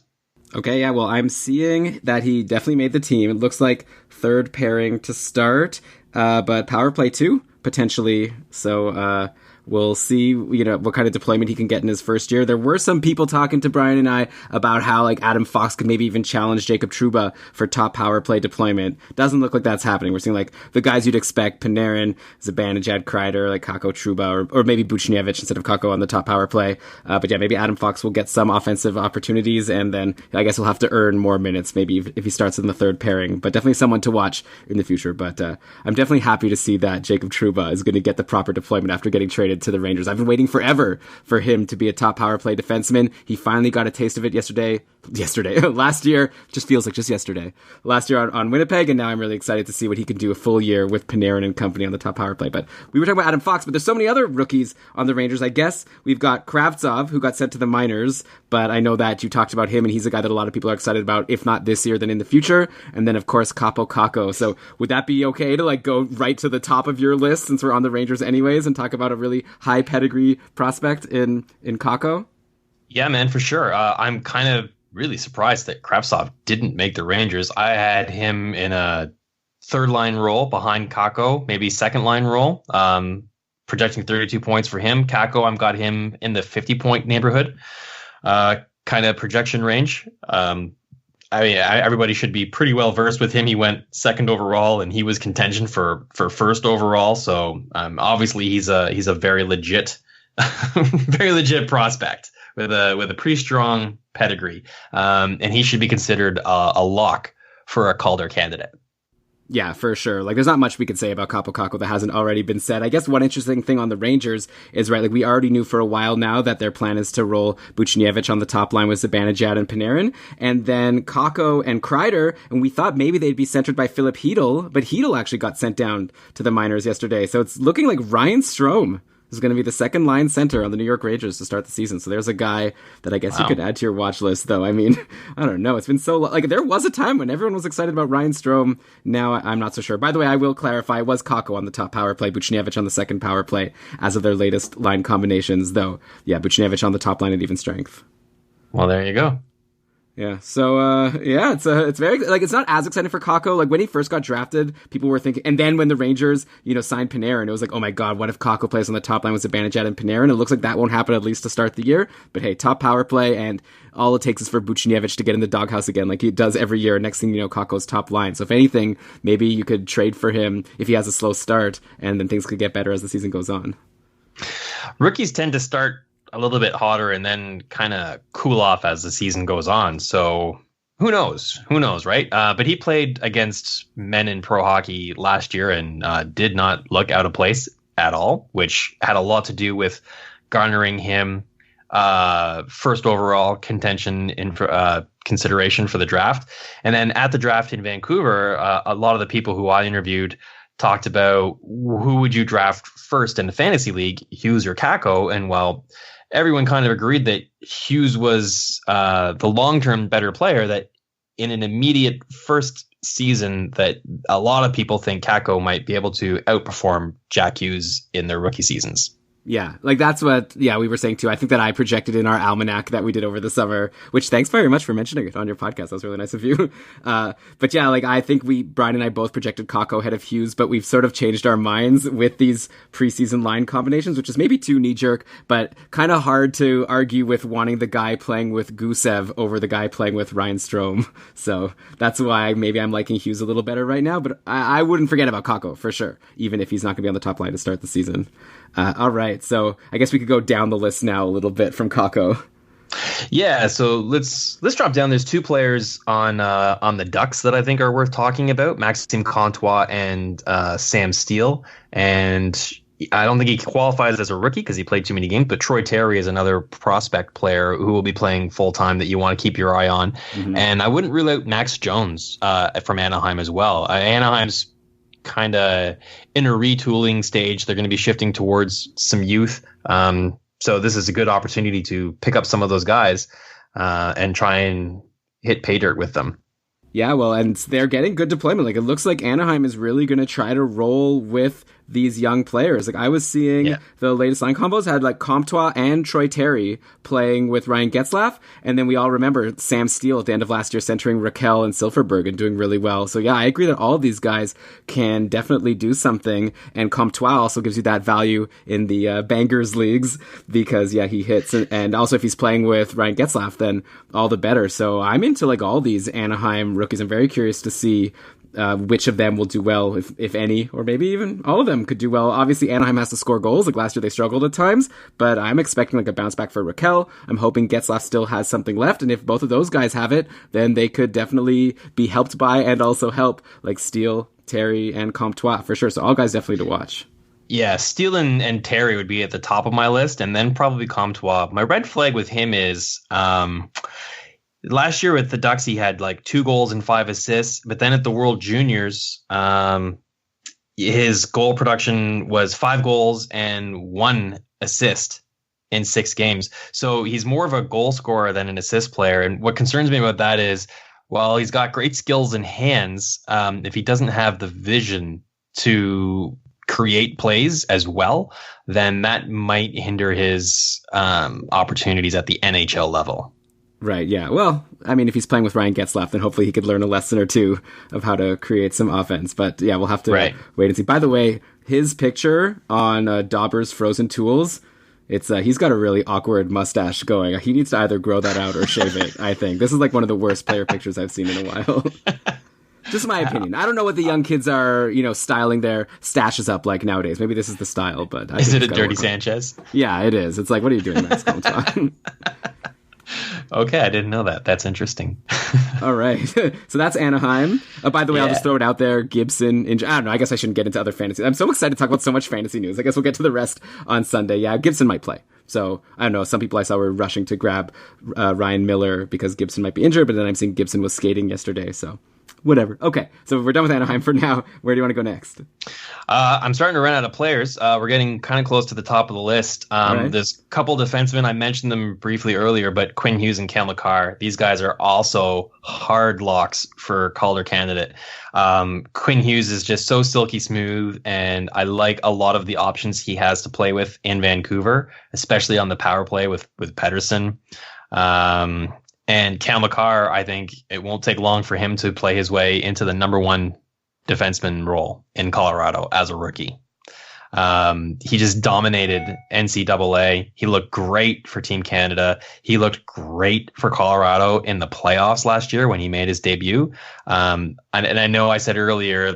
Okay, yeah, well, I'm seeing that he definitely made the team. It looks like third pairing to start, but power play too, potentially. So we'll see, what kind of deployment he can get in his first year. There were some people talking to Brian and I about how like Adam Fox could maybe even challenge Jacob Trouba for top power play deployment. Doesn't look like that's happening. We're seeing like the guys you'd expect: Panarin, Zibanejad, Kreider, like Kakko, Trouba, or maybe Buchnevich instead of Kakko on the top power play. But yeah, maybe Adam Fox will get some offensive opportunities, and then I guess he'll have to earn more minutes maybe if he starts in the third pairing. But definitely someone to watch in the future. But I'm definitely happy to see that Jacob Trouba is going to get the proper deployment after getting traded to the Rangers. I've been waiting forever for him to be a top power play defenseman. He finally got a taste of it last year. Just feels like just yesterday. Last year on Winnipeg, and now I'm really excited to see what he can do a full year with Panarin and company on the top power play. But we were talking about Adam Fox, but there's so many other rookies on the Rangers. I guess we've got Kravtsov, who got sent to the minors, but I know that you talked about him, and he's a guy that a lot of people are excited about, if not this year, then in the future. And then, of course, Kaapo Kakko. So would that be okay to like go right to the top of your list since we're on the Rangers anyways and talk about a really high pedigree prospect in Kakko? Yeah, man, for sure. I'm kind of really surprised that Kravtsov didn't make the Rangers. I had him in a third line role behind Kakko, maybe second line role, projecting 32 points for him. Kakko, I've got him in the 50-point neighborhood, kind of projection range. Everybody should be pretty well versed with him. He went second overall, and he was contention for first overall. So obviously he's a very legit, very legit prospect with a pretty strong pedigree, and he should be considered a lock for a Calder candidate. Yeah, for sure. Like, there's not much we could say about Kaapo Kakko that hasn't already been said. I guess one interesting thing on the Rangers is, right, like, we already knew for a while now that their plan is to roll Buchnevich on the top line with Zibanejad and Panarin, and then Kakko and Kreider, and we thought maybe they'd be centered by Philip Hedl, but Hedl actually got sent down to the minors yesterday. So it's looking like Ryan Strome is going to be the second line center on the New York Rangers to start the season. So there's a guy that I guess you could add to your watch list, though. I mean, I don't know. It's been so long. Like, there was a time when everyone was excited about Ryan Strome. Now I'm not so sure. By the way, I will clarify, it was Kakko on the top power play, Buchnevich on the second power play as of their latest line combinations, though. Yeah, Buchnevich on the top line at even strength. Well, there you go. Yeah. So, it's very, like, it's not as exciting for Kakko. Like, when he first got drafted, people were thinking, and then when the Rangers, signed Panarin, it was like, oh my God, what if Kakko plays on the top line with Zibanejad and Panarin? It looks like that won't happen, at least to start the year. But hey, top power play, and all it takes is for Buchnevich to get in the doghouse again, like he does every year. Next thing you know, Kakko's top line. So if anything, maybe you could trade for him if he has a slow start, and then things could get better as the season goes on. Rookies tend to start a little bit hotter and then kind of cool off as the season goes on. So who knows, right? But he played against men in pro hockey last year and did not look out of place at all, which had a lot to do with garnering him first overall contention in consideration for the draft. And then at the draft in Vancouver, a lot of the people who I interviewed talked about who would you draft first in the fantasy league, Hughes or Kakko. And while everyone kind of agreed that Hughes was the long-term better player, that in an immediate first season that a lot of people think Kakko might be able to outperform Jack Hughes in their rookie seasons. Yeah, like that's what, we were saying too. I think that I projected in our almanac that we did over the summer, which thanks very much for mentioning it on your podcast. That was really nice of you. But yeah, like I think Brian and I both projected Kakko ahead of Hughes, but we've sort of changed our minds with these preseason line combinations, which is maybe too knee-jerk, but kind of hard to argue with wanting the guy playing with Gusev over the guy playing with Ryan Strome. So that's why maybe I'm liking Hughes a little better right now, but I wouldn't forget about Kakko for sure, even if he's not going to be on the top line to start the season. All right, so I guess we could go down the list now a little bit from Kakko. Yeah, so let's drop down. There's two players on the Ducks that I think are worth talking about: Maxime Comtois and Sam Steele. And I don't think he qualifies as a rookie because he played too many games. But Troy Terry is another prospect player who will be playing full time that you want to keep your eye on. Mm-hmm. And I wouldn't rule out Max Jones from Anaheim as well. Anaheim's kind of in a retooling stage. They're going to be shifting towards some youth. So this is a good opportunity to pick up some of those guys and try and hit pay dirt with them. Yeah, well, and they're getting good deployment. Like, it looks like Anaheim is really going to try to roll with these young players. Like, I was seeing the latest line combos had like Comtois and Troy Terry playing with Ryan Getzlaf, and then we all remember Sam Steele at the end of last year centering Raquel and Silverberg and doing really well. So yeah, I agree that all of these guys can definitely do something, and Comtois also gives you that value in the bangers leagues because he hits, and also if he's playing with Ryan Getzlaf, then all the better. So I'm into like all these Anaheim rookies. I'm very curious to see which of them will do well, if any, or maybe even all of them could do well. Obviously, Anaheim has to score goals. Like last year, they struggled at times, but I'm expecting like a bounce back for Raquel. I'm hoping Getzlaf still has something left, and if both of those guys have it, then they could definitely be helped by and also help like Steele, Terry, and Comtois for sure. So all guys definitely to watch. Yeah, Steele and Terry would be at the top of my list, and then probably Comtois. My red flag with him is last year with the Ducks, he had like 2 goals and 5 assists. But then at the World Juniors, his goal production was 5 goals and 1 assist in 6 games. So he's more of a goal scorer than an assist player. And what concerns me about that is, while he's got great skills and hands, if he doesn't have the vision to create plays as well, then that might hinder his opportunities at the NHL level. Right, yeah. Well, I mean, if he's playing with Ryan Getzlaf, then hopefully he could learn a lesson or two of how to create some offense. But yeah, we'll have to wait and see. By the way, his picture on Dauber's Frozen Tools, it's he's got a really awkward mustache going. He needs to either grow that out or shave it, I think. This is like one of the worst player pictures I've seen in a while. Just my opinion. I don't know what the young kids are, styling their stashes up like nowadays. Maybe this is the style, but is it a Dirty Sanchez? Yeah, it is. It's like, what are you doing, Max Comtois? Okay, I didn't know that. That's interesting. All right. So that's Anaheim. By the way, I'll just throw it out there. Gibson. I don't know. I guess I shouldn't get into other fantasy. I'm so excited to talk about so much fantasy news. I guess we'll get to the rest on Sunday. Yeah, Gibson might play. So, I don't know. Some people I saw were rushing to grab Ryan Miller because Gibson might be injured, but then I'm seeing Gibson was skating yesterday, so whatever. Okay, so we're done with Anaheim for now. Where do you want to go next? I'm starting to run out of players. We're getting kind of close to the top of the list. Right. There's a couple defensemen. I mentioned them briefly earlier, but Quinn Hughes and Cale Makar, these guys are also hard locks for Calder candidate. Quinn Hughes is just so silky smooth, and I like a lot of the options he has to play with in Vancouver, especially on the power play with Pettersson. And Cale Makar, I think it won't take long for him to play his way into the number 1 defenseman role in Colorado as a rookie. He just dominated NCAA. He looked great for Team Canada. He looked great for Colorado in the playoffs last year when he made his debut. And I know I said earlier,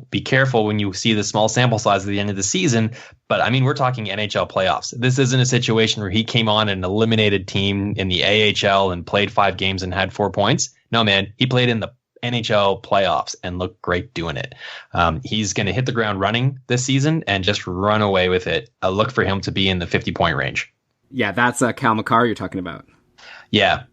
be careful when you see the small sample size at the end of the season. But I mean, we're talking NHL playoffs. This isn't a situation where he came on and eliminated team in the AHL and played 5 games and had 4 points. No, man, he played in the NHL playoffs and looked great doing it. He's going to hit the ground running this season and just run away with it. I look for him to be in the 50-point range. Yeah, that's Cale Makar you're talking about. Yeah.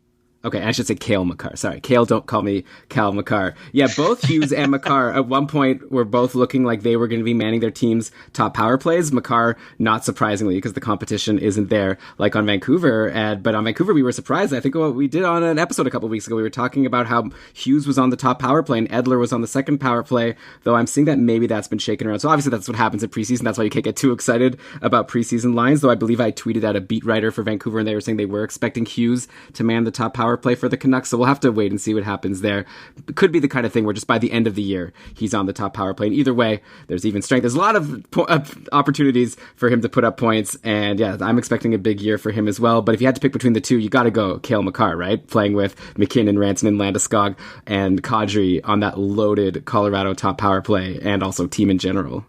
Okay, I should say Cale Makar. Sorry, Cale, don't call me Cal Makar. Yeah, both Hughes and Makar at one point were both looking like they were going to be manning their team's top power plays. Makar, not surprisingly, because the competition isn't there like on Vancouver. But on Vancouver, we were surprised. I think what we did on an episode a couple of weeks ago, we were talking about how Hughes was on the top power play and Edler was on the second power play, though I'm seeing that maybe that's been shaken around. So obviously that's what happens in preseason. That's why you can't get too excited about preseason lines, though I believe I tweeted at a beat writer for Vancouver and they were saying they were expecting Hughes to man the top power play for the Canucks. So we'll have to wait and see what happens there. It could be the kind of thing where just by the end of the year, he's on the top power play. And either way, there's even strength. There's a lot of opportunities for him to put up points. And yeah, I'm expecting a big year for him as well. But if you had to pick between the two, you got to go Cale Makar, right? Playing with McKinnon, Rantanen, Landeskog, and Kadri on that loaded Colorado top power play and also team in general.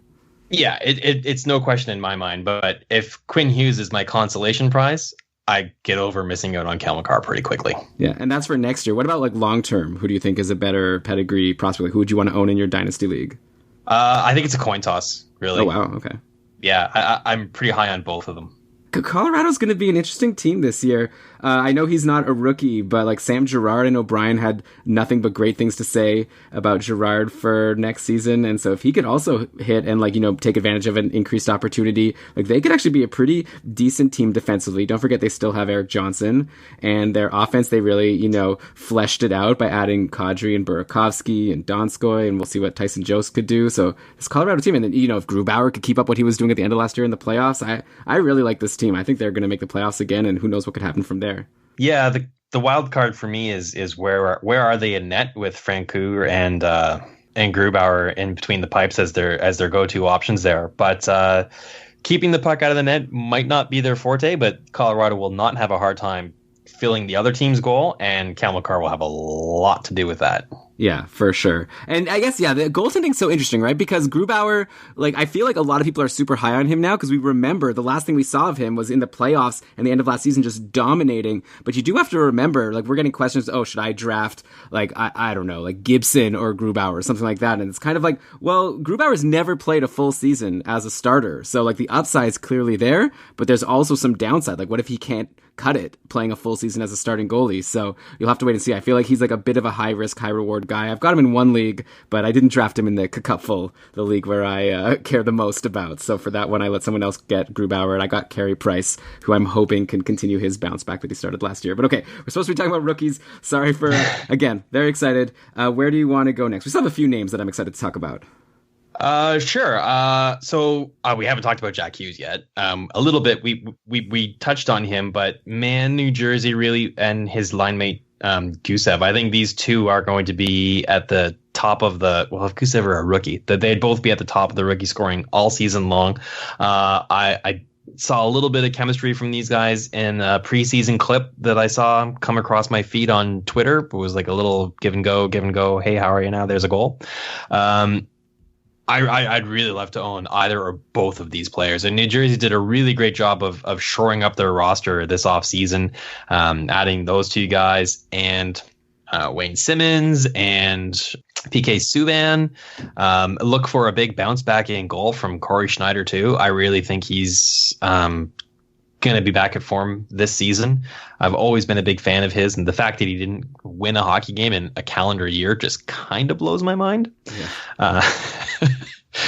Yeah, it's no question in my mind. But if Quinn Hughes is my consolation prize, I get over missing out on Cale Makar pretty quickly. Yeah, and that's for next year. What about like long term? Who do you think is a better pedigree prospect? Like, who would you want to own in your dynasty league? I think it's a coin toss, really. Oh, wow. Okay. Yeah, I'm pretty high on both of them. Colorado's going to be an interesting team this year. I know he's not a rookie, but like Sam Girard and O'Brien had nothing but great things to say about Girard for next season. And so if he could also hit and like, take advantage of an increased opportunity, like they could actually be a pretty decent team defensively. Don't forget they still have Eric Johnson, and their offense, they really, fleshed it out by adding Kadri and Burakovsky and Donskoy, and we'll see what Tyson Jost could do. So this Colorado team, and then, if Grubauer could keep up what he was doing at the end of last year in the playoffs, I really like this team. I think they're going to make the playoffs again, and who knows what could happen from there. Yeah, the wild card for me is where are they in net with Francoeur and Grubauer in between the pipes as their go-to options there. But keeping the puck out of the net might not be their forte, but Colorado will not have a hard time filling the other team's goal, and Cale Makar will have a lot to do with that. Yeah, for sure. And I guess, yeah, the goaltending's so interesting, right? Because Grubauer, like, I feel like a lot of people are super high on him now because we remember the last thing we saw of him was in the playoffs and the end of last season just dominating. But you do have to remember, like, we're getting questions, should I draft, like, I don't know, like Gibson or Grubauer or something like that? And it's kind of like, well, Grubauer's never played a full season as a starter. So, like, the upside's clearly there, but there's also some downside. Like, what if he can't cut it playing a full season as a starting goalie? So you'll have to wait and see. I feel like he's like a bit of a high risk, high reward guy. I've got him in one league, but I didn't draft him in the Cupful, the league where I care the most about. So for that one, I let someone else get Grubauer, and I got Carey Price, who I'm hoping can continue his bounce back that he started last year. But okay, we're supposed to be talking about rookies. Sorry for, again, very excited. Where do you want to go next? We still have a few names that I'm excited to talk about. Sure. So we haven't talked about Jack Hughes yet. A little bit. We touched on him, but man, New Jersey really, and his line mate Gusev. I think these two are going to be at the top of the. Well, if Gusev were a rookie, that they'd both be at the top of the rookie scoring all season long. I saw a little bit of chemistry from these guys in a preseason clip that I saw come across my feed on Twitter. It was like a little give and go. Hey, how are you now? There's a goal. I'd really love to own either or both of these players. And New Jersey did a really great job of shoring up their roster this offseason, adding those two guys and Wayne Simmons and PK Subban. Look for a big bounce back in goal from Corey Schneider, too. I really think he's going to be back at form this season. I've always been a big fan of his, and the fact that he didn't win a hockey game in a calendar year just kind of blows my mind. Yeah.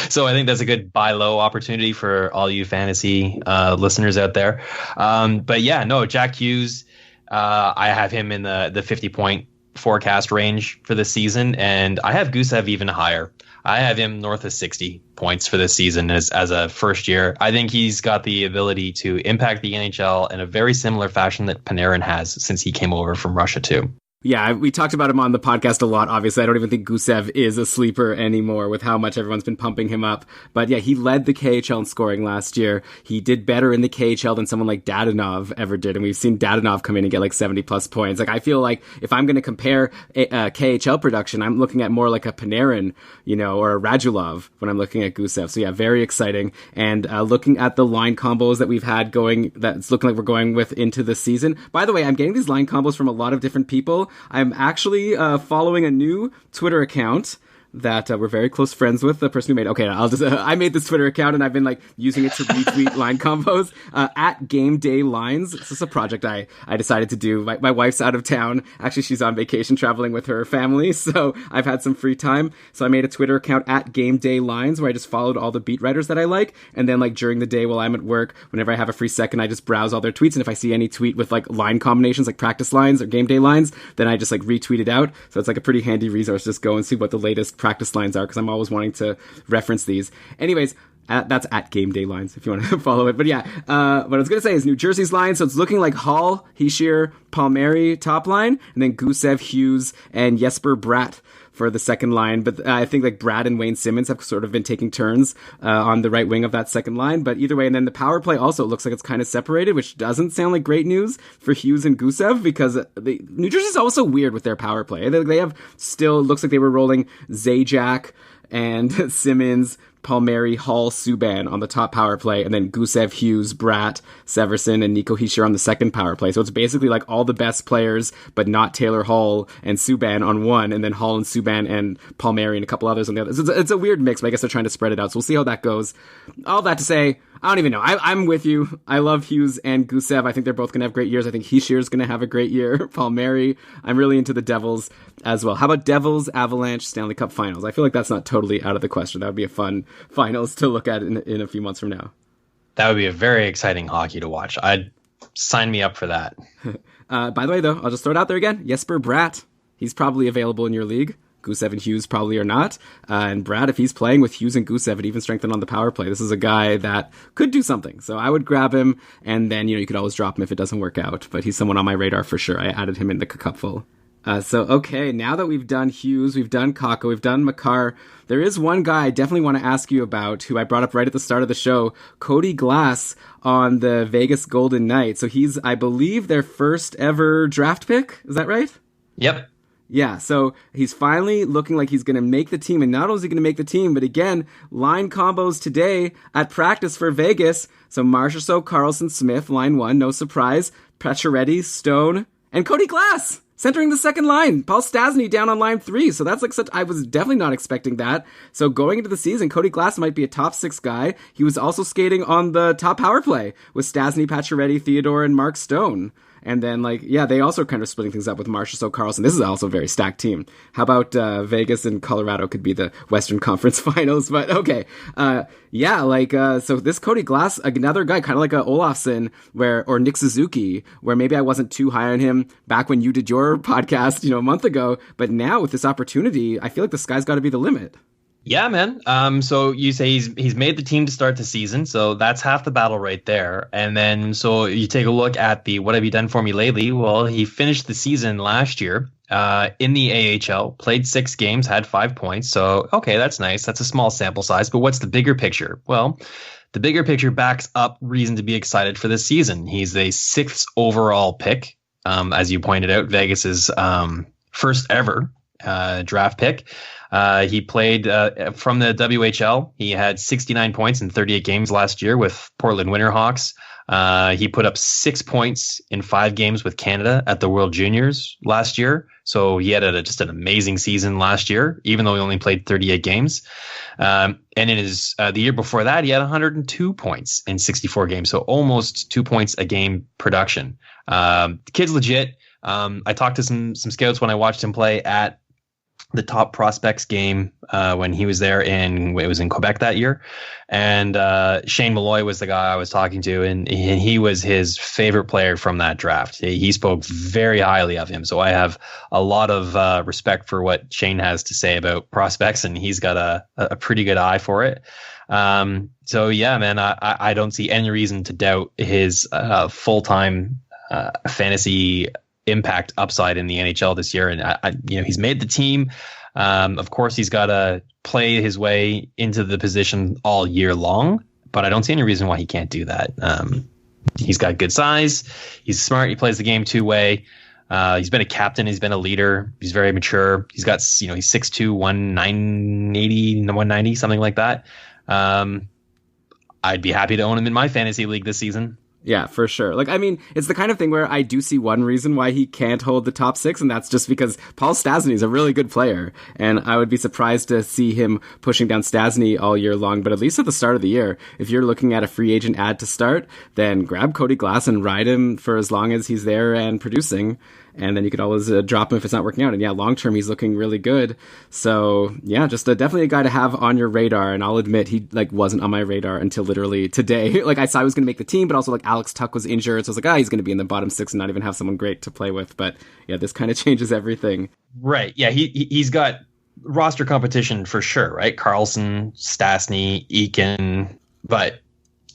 So I think that's a good buy low opportunity for all you fantasy listeners out there. But yeah, no, Jack Hughes, I have him in the 50-point forecast range for this season, and I have Gusev even higher. I have him north of 60 points for this season as a first year. I think he's got the ability to impact the NHL in a very similar fashion that Panarin has since he came over from Russia too. Yeah, we talked about him on the podcast a lot, obviously. I don't even think Gusev is a sleeper anymore with how much everyone's been pumping him up. But yeah, he led the KHL in scoring last year. He did better in the KHL than someone like Dadonov ever did. And we've seen Dadonov come in and get like 70 plus points. Like, I feel like if I'm going to compare KHL production, I'm looking at more like a Panarin, or a Radulov when I'm looking at Gusev. So yeah, very exciting. And looking at the line combos that we've had going, that's looking like we're going with into the season. By the way, I'm getting these line combos from a lot of different people. I'm actually following a new Twitter account that we're very close friends with, the person who made. Okay, I'll just. I made this Twitter account and I've been like using it to retweet line combos at Game Day Lines. This is a project I decided to do. My wife's out of town. Actually, she's on vacation traveling with her family, so I've had some free time. So I made a Twitter account at Game Day Lines where I just followed all the beat writers that I like, and then like during the day while I'm at work, whenever I have a free second, I just browse all their tweets, and if I see any tweet with like line combinations, like practice lines or game day lines, then I just like retweet it out. So it's like a pretty handy resource. Just go and see what the latest practice lines are, because I'm always wanting to reference these. Anyways, that's at Game Day Lines if you want to follow it. But yeah, what I was going to say is New Jersey's line. So it's looking like Hall, Hischier, Palmieri top line, and then Gusev, Hughes, and Jesper Bratt for the second line. But I think like Brad and Wayne Simmons have sort of been taking turns on the right wing of that second line. But either way, and then the power play also looks like it's kind of separated, which doesn't sound like great news for Hughes and Gusev, because New Jersey's also weird with their power play. They have still, looks like they were rolling Zajac and Simmons, Palmieri, Hall, Subban on the top power play, and then Gusev, Hughes, Bratt, Severson, and Nico Hischier on the second power play. So it's basically like all the best players, but not Taylor Hall and Subban on one, and then Hall and Subban and Palmieri and a couple others on the other. So it's a weird mix, but I guess they're trying to spread it out. So we'll see how that goes. All that to say, I don't even know. I'm with you. I love Hughes and Gusev. I think they're both going to have great years. I think Hischier's going to have a great year. Palmieri, I'm really into the Devils as well. How about Devils, Avalanche, Stanley Cup Finals? I feel like that's not totally out of the question. That would be a fun finals to look at in a few months from now. That would be a very exciting hockey to watch. I'd sign me up for that. By the way, though, I'll just throw it out there again. Jesper Bratt, he's probably available in your league. Gusev and Hughes probably are not. And Brad, if he's playing with Hughes and Gusev and even strengthen on the power play, this is a guy that could do something. So I would grab him, and then, you could always drop him if it doesn't work out. But he's someone on my radar for sure. I added him in the cupful. Okay, now that we've done Hughes, we've done Kakko, we've done Makar, there is one guy I definitely want to ask you about, who I brought up right at the start of the show, Cody Glass on the Vegas Golden Knights. So he's, I believe, their first ever draft pick. Is that right? Yep. Yeah, so he's finally looking like he's going to make the team, and not only is he going to make the team, but again, line combos today at practice for Vegas. So Marchessault, Karlsson, Smith, line one, no surprise. Pacioretty, Stone, and Cody Glass centering the second line. Paul Stastny down on line three, so that's like such, I was definitely not expecting that. So going into the season, Cody Glass might be a top six guy. He was also skating on the top power play with Stastny, Pacioretty, Theodore, and Mark Stone. And then, they also kind of splitting things up with Marchessault, Karlsson. This is also a very stacked team. How about Vegas and Colorado could be the Western Conference Finals? But okay. So this Cody Glass, another guy, kind of like a Olofsson or Nick Suzuki, where maybe I wasn't too high on him back when you did your podcast, a month ago. But now with this opportunity, I feel like the sky's got to be the limit. Yeah, man. So you say he's made the team to start the season, so that's half the battle right there. And then so you take a look at the what have you done for me lately? Well, he finished the season last year in the AHL, played 6 games, had 5 points. So okay, that's nice. That's a small sample size, but what's the bigger picture? Well, the bigger picture backs up reason to be excited for this season. He's a 6th overall pick, as you pointed out, Vegas's first ever draft pick. He played from the WHL. He had 69 points in 38 games last year with Portland Winterhawks. He put up 6 points in 5 games with Canada at the World Juniors last year. So he had just an amazing season last year, even though he only played 38 games. And in his the year before that, he had 102 points in 64 games. So almost 2 points a game production. The kid's legit. I talked to some scouts when I watched him play at the Top Prospects game when he was there it was in Quebec that year. And Shane Malloy was the guy I was talking to, and he was his favorite player from that draft. He spoke very highly of him. So I have a lot of respect for what Shane has to say about prospects, and he's got a pretty good eye for it. So yeah, man, I don't see any reason to doubt his full-time fantasy impact upside in the NHL this year. And he's made the team. Of course, he's got to play his way into the position all year long, but I don't see any reason why he can't do that. He's got good size. He's smart. He plays the game two-way. He's been a captain. He's been a leader. He's very mature. He's got, he's 6'2", 190, something like that. I'd be happy to own him in my fantasy league this season. Yeah, for sure. Like, I mean, it's the kind of thing where I do see one reason why he can't hold the top six, and that's just because Paul Stastny is a really good player, and I would be surprised to see him pushing down Stastny all year long. But at least at the start of the year, if you're looking at a free agent ad to start, then grab Cody Glass and ride him for as long as he's there and producing. And then you could always drop him if it's not working out. And yeah, long term, he's looking really good. So yeah, just definitely a guy to have on your radar. And I'll admit he like wasn't on my radar until literally today. Like I saw he was going to make the team, but also like Alex Tuck was injured. So I was like, he's going to be in the bottom six and not even have someone great to play with. But yeah, this kind of changes everything. Right. Yeah. He's got roster competition for sure. Right. Karlsson, Stastny, Eakin, but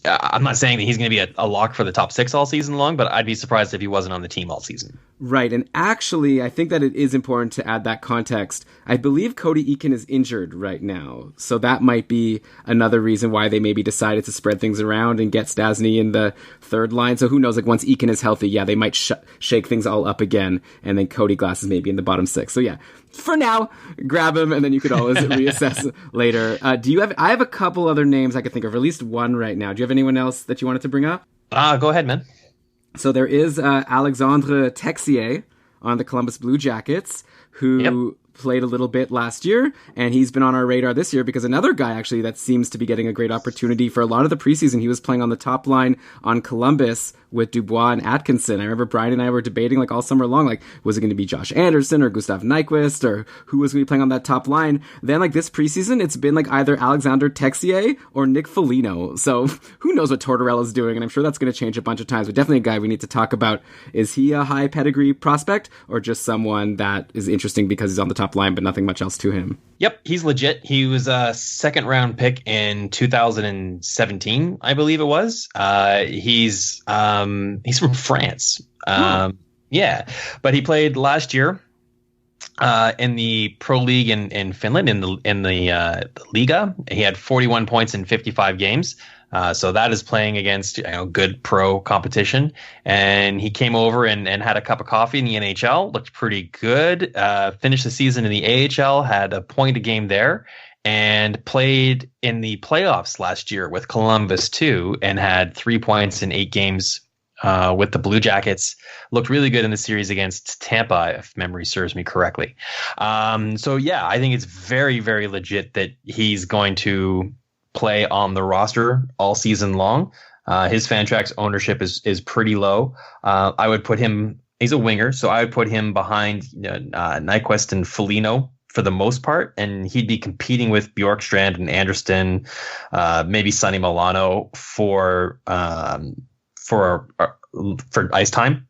I'm not saying that he's going to be a lock for the top six all season long, but I'd be surprised if he wasn't on the team all season. Right, and actually, I think that it is important to add that context. I believe Cody Eakin is injured right now, so that might be another reason why they maybe decided to spread things around and get Stastny in the third line. So who knows, like once Eakin is healthy, yeah, they might shake things all up again, and then Cody Glass is maybe in the bottom six. So yeah, for now, grab him, and then you could always reassess later. I have a couple other names I could think of, or at least one right now. Do you have anyone else that you wanted to bring up? Go ahead, man. So there is Alexandre Texier on the Columbus Blue Jackets, who played a little bit last year, and he's been on our radar this year because another guy actually that seems to be getting a great opportunity for a lot of the preseason. He was playing on the top line on Columbus with Dubois and Atkinson. I remember Brian and I were debating like all summer long, like was it going to be Josh Anderson or Gustav Nyquist or who was going to be playing on that top line? Then like this preseason, it's been like either Alexander Texier or Nick Foligno. So who knows what Tortorella's doing, and I'm sure that's going to change a bunch of times, but definitely a guy we need to talk about. Is he a high pedigree prospect or just someone that is interesting because he's on the top line but nothing much else to him? Yep, he's legit. He was a second round pick in 2017, I believe it was. He's from France. Yeah, but he played last year in the Pro League in Finland in the Liga. He had 41 points in 55 games. So that is playing against good pro competition. And he came over and had a cup of coffee in the NHL, looked pretty good, finished the season in the AHL, had a point a game there, and played in the playoffs last year with Columbus too, and had 3 points in 8 games with the Blue Jackets. Looked really good in the series against Tampa, if memory serves me correctly. So yeah, I think it's very, very legit that he's going to play on the roster all season long. His Fantrax ownership is pretty low. I would put him, he's a winger, so I would put him behind Nyquist and Foligno for the most part, and he'd be competing with Bjorkstrand and Anderson, maybe Sonny Milano for ice time.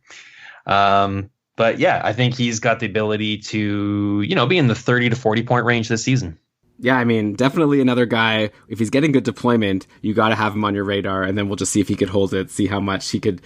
But yeah, I think he's got the ability to be in the 30 to 40 point range this season. Yeah, I mean, definitely another guy. If he's getting good deployment, you got to have him on your radar, and then we'll just see if he could hold it, see how much he could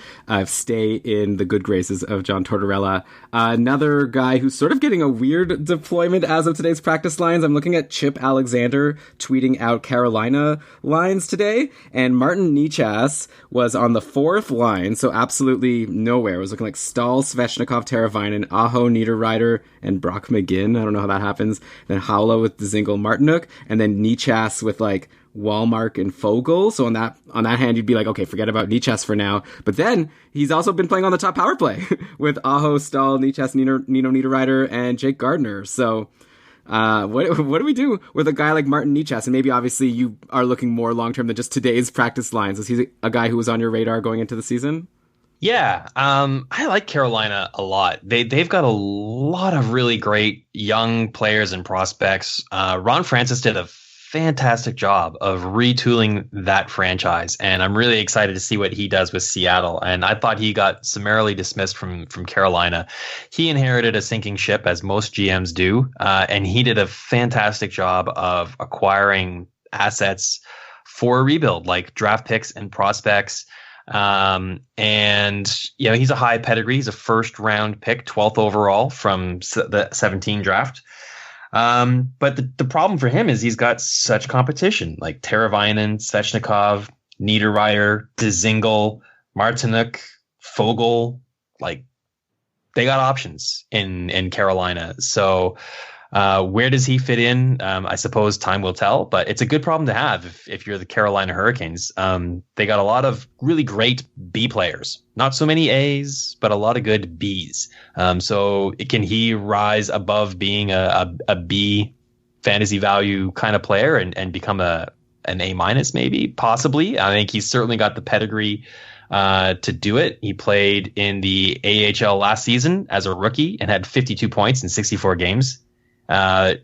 stay in the good graces of John Tortorella. Another guy who's sort of getting a weird deployment as of today's practice lines. I'm looking at Chip Alexander tweeting out Carolina lines today, and Martin Nichas was on the fourth line, so absolutely nowhere. It was looking like Stahl, Svechnikov, Teravainen, Aho, Niederreiter, and Brock McGinn. I don't know how that happens. Then Haula with Dzingel, Martinuk, and then Nichas with like Walmark and Fogel. So on that hand, you'd be like, okay, forget about Nichas for now. But then he's also been playing on the top power play with Aho, Stahl, Nichas, Nino Niederreiter, and Jake Gardner. So what do we do with a guy like Martin Nichas? And maybe obviously you are looking more long term than just today's practice lines. Is he a guy who was on your radar going into the season? Yeah, I like Carolina a lot. They've got a lot of really great young players and prospects. Ron Francis did a fantastic job of retooling that franchise, and I'm really excited to see what he does with Seattle. And I thought he got summarily dismissed from Carolina. He inherited a sinking ship, as most GMs do, and he did a fantastic job of acquiring assets for a rebuild, like draft picks and prospects. And he's a high pedigree. He's a first round pick, 12th overall from the 17 draft. But the problem for him is he's got such competition, like Teravainen, Svechnikov, Niederreiter, Dzingel, Martinuk, Fogel. Like, they got options in Carolina. So Where does he fit in? I suppose time will tell, but it's a good problem to have if you're the Carolina Hurricanes. They got a lot of really great B players, not so many A's, but a lot of good B's. So can he rise above being a B fantasy value kind of player and become an A minus, maybe, possibly? I think he's certainly got the pedigree to do it. He played in the AHL last season as a rookie and had 52 points in 64 games.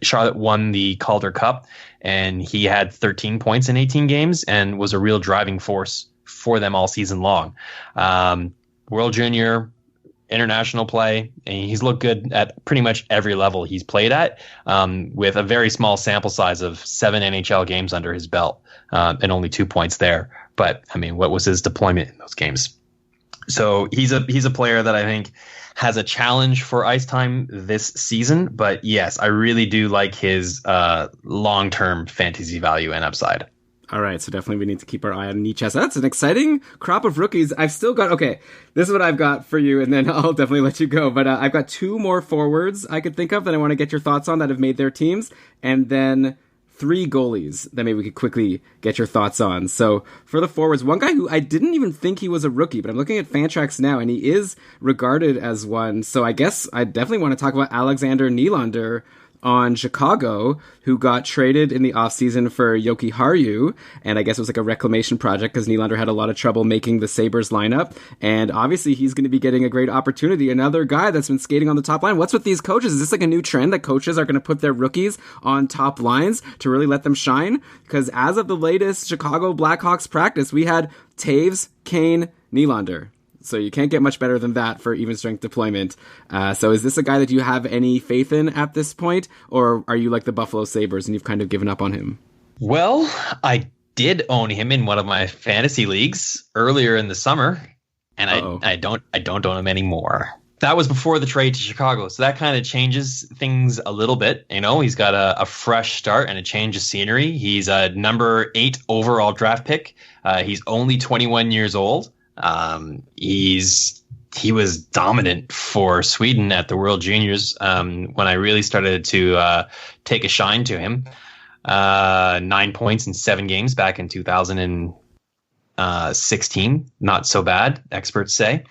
Charlotte won the Calder Cup, and he had 13 points in 18 games and was a real driving force for them all season long. World Junior, international play, and he's looked good at pretty much every level he's played at, with a very small sample size of 7 NHL games under his belt, and only 2 points there. But I mean, what was his deployment in those games? So he's a player that I think has a challenge for ice time this season. But yes, I really do like his long-term fantasy value and upside. All right, so definitely we need to keep our eye on Nichas. That's an exciting crop of rookies. I've still got, okay, this is what I've got for you, and then I'll definitely let you go. But I've got 2 more forwards I could think of that I want to get your thoughts on that have made their teams, and then 3 goalies that maybe we could quickly get your thoughts on. So for the forwards, one guy who I didn't even think he was a rookie, but I'm looking at Fantrax now, and he is regarded as one. So I guess I definitely want to talk about Alexander Nylander on Chicago, who got traded in the offseason for Yoki Haru, and I guess it was like a reclamation project because Nylander had a lot of trouble making the Sabres lineup, and obviously he's going to be getting a great opportunity. Another guy that's been skating on the top line. What's with these coaches? Is this like a new trend that coaches are going to put their rookies on top lines to really let them shine? Because as of the latest Chicago Blackhawks practice, we had Taves, Kane, Nylander. So you can't get much better than that for even strength deployment. So is this a guy that you have any faith in at this point? Or are you like the Buffalo Sabres and you've kind of given up on him? Well, I did own him in one of my fantasy leagues earlier in the summer, and I don't own him anymore. That was before the trade to Chicago. So that kind of changes things a little bit. You know, he's got a fresh start and a change of scenery. He's a number 8 overall draft pick. He's only 21 years old. He was dominant for Sweden at the World Juniors when I really started to take a shine to him. 9 points in 7 games back in 2016. Not so bad, experts say.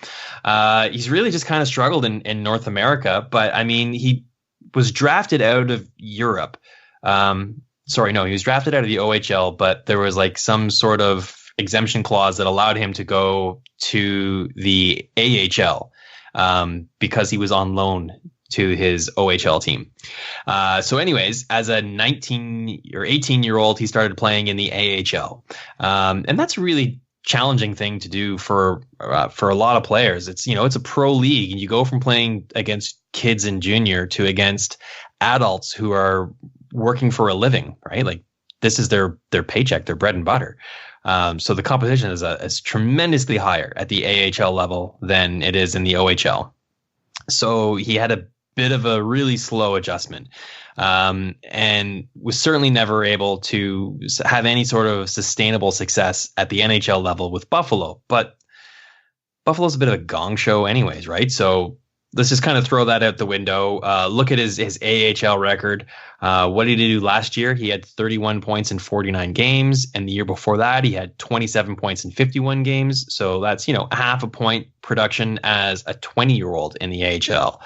He's really just kind of struggled in North America, but I mean, he was drafted out of Europe. He was drafted out of the OHL, but there was like some sort of exemption clause that allowed him to go to the AHL because he was on loan to his OHL team. So anyways, as a 19 or 18-year-old, he started playing in the AHL. And that's a really challenging thing to do for a lot of players. It's a pro league, and you go from playing against kids in junior to against adults who are working for a living, right? Like this is their paycheck, their bread and butter. So the competition is tremendously higher at the AHL level than it is in the OHL. So he had a bit of a really slow adjustment, and was certainly never able to have any sort of sustainable success at the NHL level with Buffalo. But Buffalo's a bit of a gong show anyways, right? So let's just kind of throw that out the window. Look at his AHL record. What did he do last year? He had 31 points in 49 games. And the year before that, he had 27 points in 51 games. So that's, half a point production as a 20-year-old in the AHL.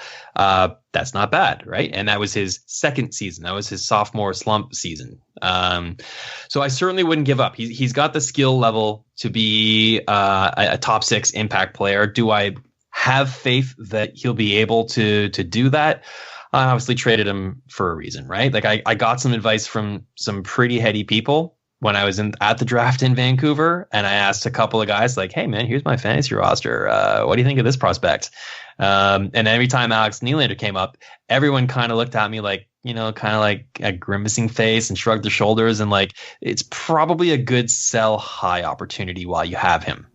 That's not bad, right? And that was his second season. That was his sophomore slump season. So I certainly wouldn't give up. He's got the skill level to be a top 6 impact player. Do I have faith that he'll be able to do that? I obviously traded him for a reason, right? Like I got some advice from some pretty heady people when I was at the draft in Vancouver, and I asked a couple of guys like, hey man, here's my fantasy roster. What do you think of this prospect? And every time Alex Nylander came up, everyone kind of looked at me like, kind of like a grimacing face and shrugged their shoulders, and like, it's probably a good sell high opportunity while you have him.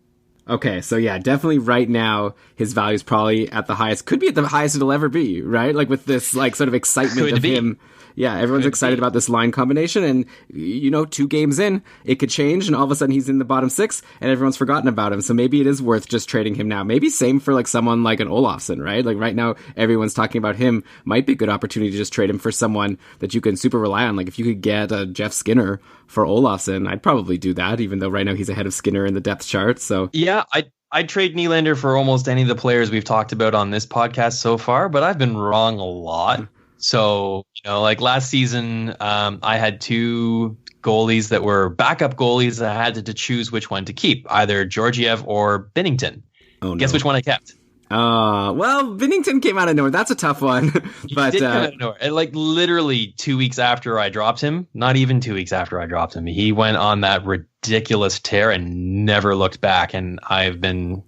Okay, so yeah, definitely right now his value is probably at the highest. Could be at the highest it'll ever be, right? Like with this like sort of excitement of him. Yeah, everyone's excited about this line combination, and 2 games in, it could change, and all of a sudden he's in the bottom 6, and everyone's forgotten about him. So maybe it is worth just trading him now. Maybe same for like someone like an Olofsson, right? Like right now, everyone's talking about him. Might be a good opportunity to just trade him for someone that you can super rely on. Like if you could get a Jeff Skinner for Olofsson, I'd probably do that, even though right now he's ahead of Skinner in the depth chart. So yeah, I'd trade Nylander for almost any of the players we've talked about on this podcast so far, but I've been wrong a lot. So, like last season, I had 2 goalies that were backup goalies. I had to choose which one to keep, either Georgiev or Binnington. Oh, no. Guess which one I kept? Well, Binnington came out of nowhere. That's a tough one. But he did come out of nowhere. And like literally 2 weeks after I dropped him, not even 2 weeks after I dropped him, he went on that ridiculous tear and never looked back. And I've been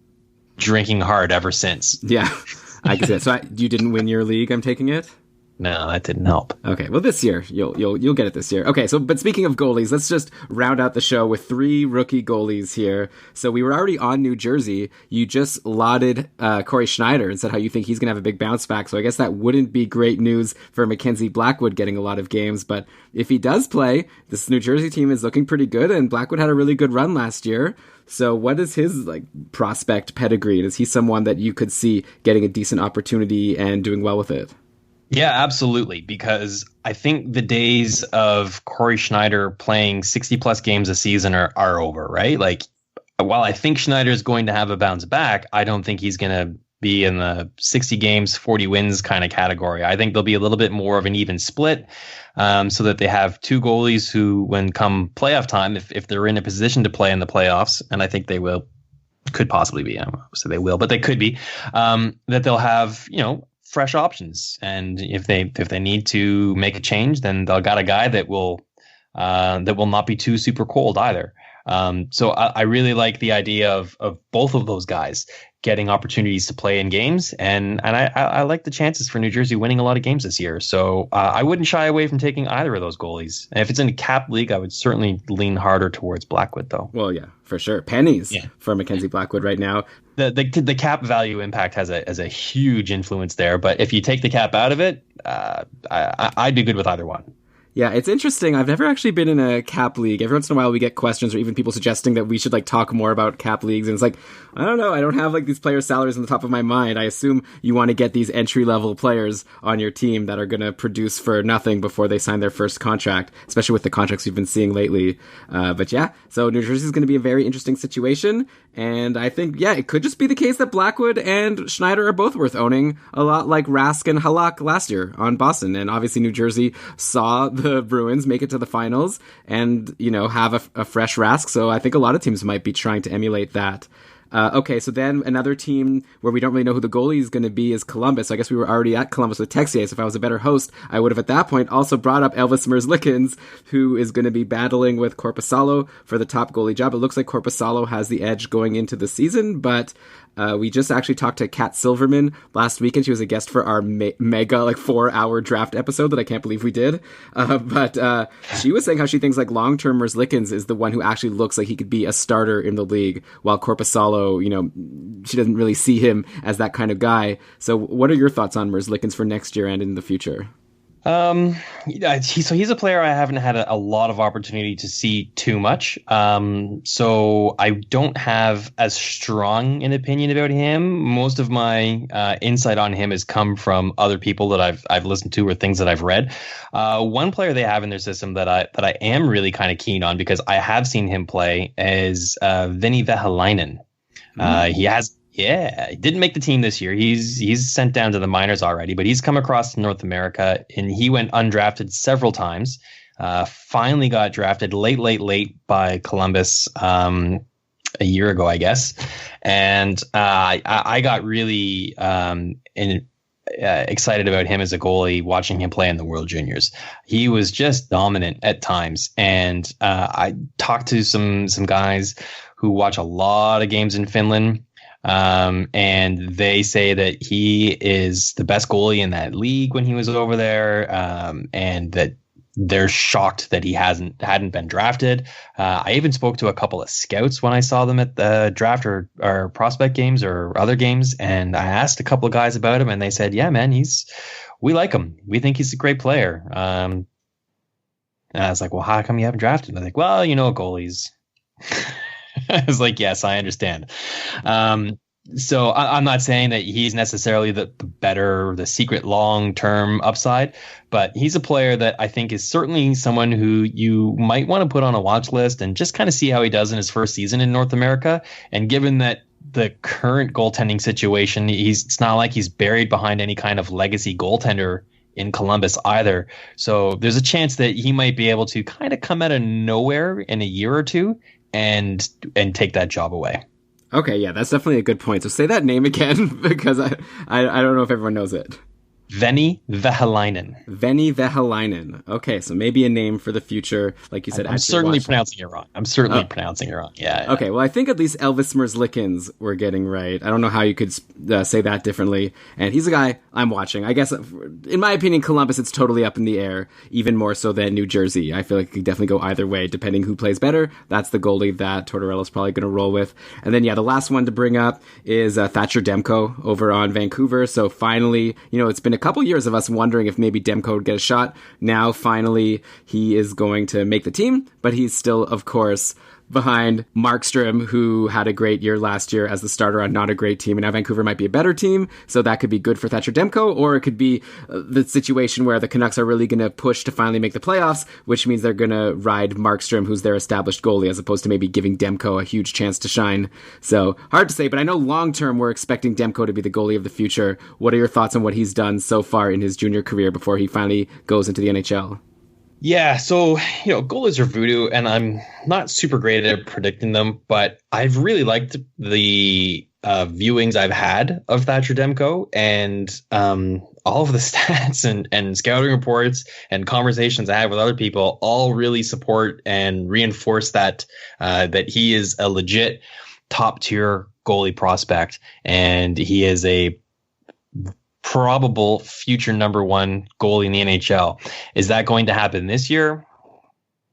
drinking hard ever since. Yeah, I can see it. So you didn't win your league, I'm taking it? No, that didn't help. Okay, well this year you'll get it this year. Okay, but speaking of goalies, let's just round out the show with 3 rookie goalies here. So we were already on New Jersey. You just lauded Corey Schneider and said how you think he's gonna have a big bounce back. So I guess that wouldn't be great news for Mackenzie Blackwood getting a lot of games. But if he does play, this New Jersey team is looking pretty good, and Blackwood had a really good run last year. So what is his prospect pedigree? Is he someone that you could see getting a decent opportunity and doing well with it? Yeah, absolutely. Because I think the days of Corey Schneider playing 60 plus games a season are over, right? Like, while I think Schneider is going to have a bounce back, I don't think he's going to be in the 60 games, 40 wins kind of category. I think there'll be a little bit more of an even split, so that they have 2 goalies who, when come playoff time, if they're in a position to play in the playoffs, and I think they could possibly be, I don't say they will, but they could be, that they'll have, fresh options, and if they need to make a change, then they'll got a guy that will not be too super cold either. So I really like the idea of both of those guys getting opportunities to play in games, and I like the chances for New Jersey winning a lot of games this year. So I wouldn't shy away from taking either of those goalies. And if it's in a cap league, I would certainly lean harder towards Blackwood, though. Well, yeah, for sure. Pennies for Mackenzie Blackwood right now. The cap value impact has a huge influence there, but if you take the cap out of it, I'd be good with either one. Yeah, it's interesting. I've never actually been in a cap league. Every once in a while we get questions or even people suggesting that we should talk more about cap leagues. And it's like, I don't know. I don't have these players' salaries on the top of my mind. I assume you want to get these entry-level players on your team that are going to produce for nothing before they sign their first contract, especially with the contracts we've been seeing lately. But yeah, so New Jersey is going to be a very interesting situation. And I think, it could just be the case that Blackwood and Schneider are both worth owning, a lot like Rask and Halak last year on Boston. And obviously New Jersey saw the Bruins make it to the finals and, have a fresh Rask. So I think a lot of teams might be trying to emulate that. Okay, so then another team where we don't really know who the goalie is going to be is Columbus. So I guess we were already at Columbus with Texier, so if I was a better host, I would have at that point also brought up Elvis Merzlikins, who is going to be battling with Korpisalo for the top goalie job. It looks like Korpisalo has the edge going into the season, but we just actually talked to Kat Silverman last week, and she was a guest for our mega 4-hour draft episode that I can't believe we did. But she was saying how she thinks long-term Merzlikins is the one who actually looks like he could be a starter in the league, while Korpisalo, she doesn't really see him as that kind of guy. So what are your thoughts on Merzlikins for next year and in the future? So he's a player I haven't had a lot of opportunity to see too much. So I don't have as strong an opinion about him. Most of my insight on him has come from other people that I've listened to or things that I've read. One player they have in their system that I am really kind of keen on because I have seen him play is Vinny Vehalainen. He didn't make the team this year. He's sent down to the minors already, but he's come across to North America, and he went undrafted several times. Finally got drafted late by Columbus a year ago, I guess. And I got really excited about him as a goalie watching him play in the World Juniors. He was just dominant at times. And I talked to some guys who watch a lot of games in Finland. And they say that he is the best goalie in that league when he was over there. And that they're shocked that he hadn't been drafted. I even spoke to a couple of scouts when I saw them at the draft or prospect games or other games, and I asked a couple of guys about him, and they said, "Yeah, man, we like him. We think he's a great player." And I was like, "Well, how come you haven't drafted him?" They're like, "Well, goalies." I was like, "Yes, I understand." So I'm not saying that he's necessarily the better, the secret long-term upside, but he's a player that I think is certainly someone who you might want to put on a watch list and just kind of see how he does in his first season in North America. And given that the current goaltending situation, it's not like he's buried behind any kind of legacy goaltender in Columbus either. So there's a chance that he might be able to kind of come out of nowhere in a year or two and take that job away. Okay, yeah, that's definitely a good point. So say that name again, because I don't know if everyone knows it. Veni Vehalainen. Veni Vehalainen. Okay, so maybe a name for the future, like you said. I'm certainly pronouncing it wrong. Pronouncing it wrong. Yeah. Okay, well, I think at least Elvis Merzlikins we're getting right. I don't know how you could say that differently. And he's a guy I'm watching. I guess, in my opinion, Columbus, it's totally up in the air, even more so than New Jersey. I feel like it could definitely go either way, depending who plays better. That's the goalie that Tortorella's probably going to roll with. And then, yeah, the last one to bring up is Thatcher Demko over on Vancouver. So finally, it's been a couple years of us wondering if maybe Demko would get a shot. Now, finally, he is going to make the team, but he's still, of course, behind Markstrom, who had a great year last year as the starter on not a great team. And now Vancouver might be a better team, so that could be good for Thatcher Demko, or it could be the situation where the Canucks are really going to push to finally make the playoffs, which means they're going to ride Markstrom, who's their established goalie, as opposed to maybe giving Demko a huge chance to shine. So hard to say, but I know long-term we're expecting Demko to be the goalie of the future. What are your thoughts on what he's done so far in his junior career before he finally goes into the NHL? Yeah, so, goalies are voodoo, and I'm not super great at predicting them, but I've really liked the viewings I've had of Thatcher Demko, and all of the stats and scouting reports and conversations I had with other people all really support and reinforce that he is a legit top-tier goalie prospect, and he is a probable future number one goalie in the NHL. Is that going to happen this year?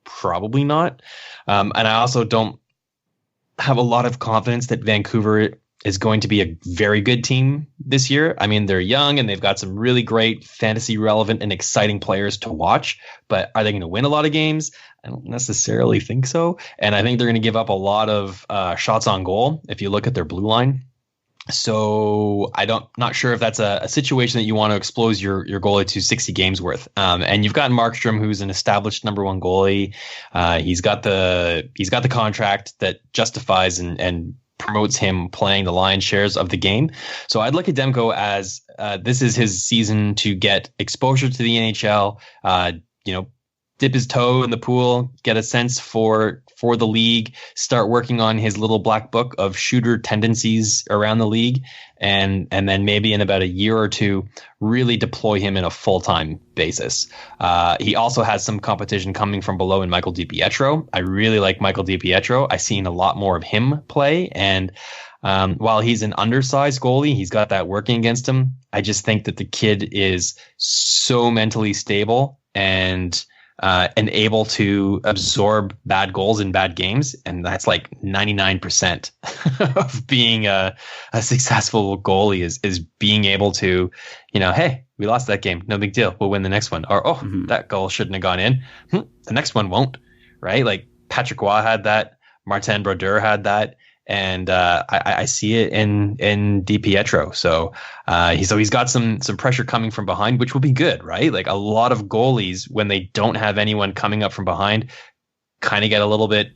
Probably not. And I also don't have a lot of confidence that Vancouver is going to be a very good team this year. I mean, they're young and they've got some really great fantasy relevant and exciting players to watch, but are they going to win a lot of games? I don't necessarily think so. And I think they're going to give up a lot of shots on goal if you look at their blue line. So not sure if that's a situation that you want to expose your goalie to 60 games worth. And you've got Markstrom, who's an established number one goalie. He's got the contract that justifies and promotes him playing the lion's shares of the game. So I'd look at Demko as this is his season to get exposure to the NHL. Dip his toe in the pool, get a sense for the league, start working on his little black book of shooter tendencies around the league, and then maybe in about a year or two, really deploy him in a full-time basis. He also has some competition coming from below in Michael DiPietro. I really like Michael DiPietro. I've seen a lot more of him play, and while he's an undersized goalie, he's got that working against him. I just think that the kid is so mentally stable and able to absorb bad goals in bad games. And that's like 99% of being a successful goalie is being able to, hey, we lost that game. No big deal. We'll win the next one. Or, that goal shouldn't have gone in. The next one won't, right? Like Patrick Roy had that. Martin Brodeur had that. And I see it in DiPietro. So he's got some pressure coming from behind, which will be good, right? Like a lot of goalies, when they don't have anyone coming up from behind, kind of get a little bit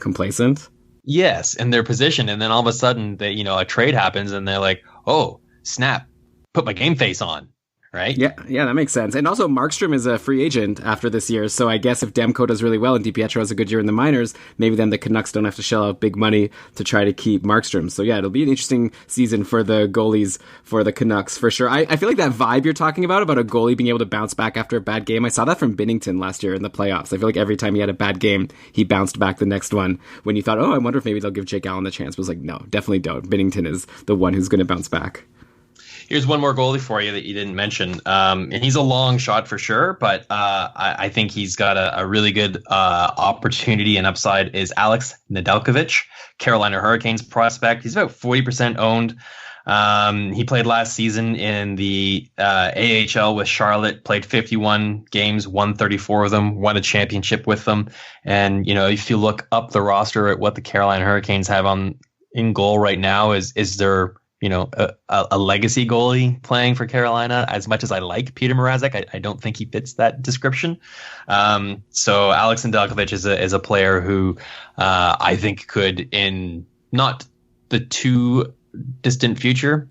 complacent. Yes, in their position, and then all of a sudden, a trade happens, and they're like, "Oh, snap! Put my game face on." Right? Yeah, that makes sense. And also, Markstrom is a free agent after this year, so I guess if Demko does really well and DiPietro has a good year in the minors, maybe then the Canucks don't have to shell out big money to try to keep Markstrom. So yeah, it'll be an interesting season for the goalies for the Canucks, for sure. I feel like that vibe you're talking about a goalie being able to bounce back after a bad game, I saw that from Binnington last year in the playoffs. I feel like every time he had a bad game, he bounced back the next one. When you thought, I wonder if maybe they'll give Jake Allen the chance, but it was like, no, definitely don't. Binnington is the one who's going to bounce back. Here's one more goalie for you that you didn't mention. And he's a long shot for sure, but I think he's got a really good opportunity and upside is Alex Nedeljkovic, Carolina Hurricanes prospect. He's about 40% owned. He played last season in the AHL with Charlotte, played 51 games, won 34 of them, won a championship with them. And, if you look up the roster at what the Carolina Hurricanes have in goal right now, is there, a legacy goalie playing for Carolina? As much as I like Peter Mrazek, I don't think he fits that description. So Alex Nedeljkovic is a player who I think could, in not the too distant future,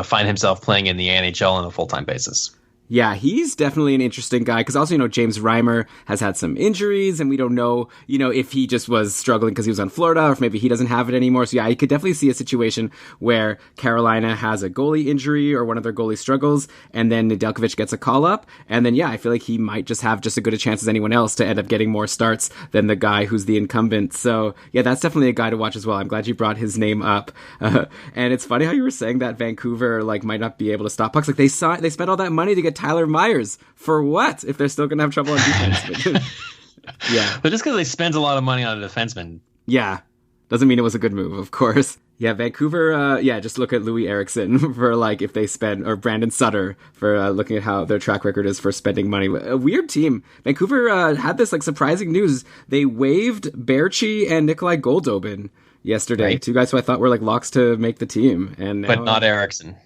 find himself playing in the NHL on a full-time basis. Yeah, he's definitely an interesting guy because also, James Reimer has had some injuries and we don't know, if he just was struggling because he was on Florida or if maybe he doesn't have it anymore. So yeah, you could definitely see a situation where Carolina has a goalie injury or one of their goalie struggles and then Nedeljkovic gets a call up. And then, yeah, I feel like he might just have just as good a chance as anyone else to end up getting more starts than the guy who's the incumbent. So yeah, that's definitely a guy to watch as well. I'm glad you brought his name up. And it's funny how you were saying that Vancouver might not be able to stop pucks. They spent all that money to get Tyler Myers for what if they're still going to have trouble on defense? Yeah. But just because they spent a lot of money on a defenseman. Yeah. Doesn't mean it was a good move, of course. Yeah, Vancouver, just look at Louis Eriksson for if they spend, or Brandon Sutter for looking at how their track record is for spending money. A weird team. Vancouver had this surprising news. They waived Baertschi and Nikolai Goldobin yesterday. Right. Two guys who I thought were locks to make the team. But not Eriksson.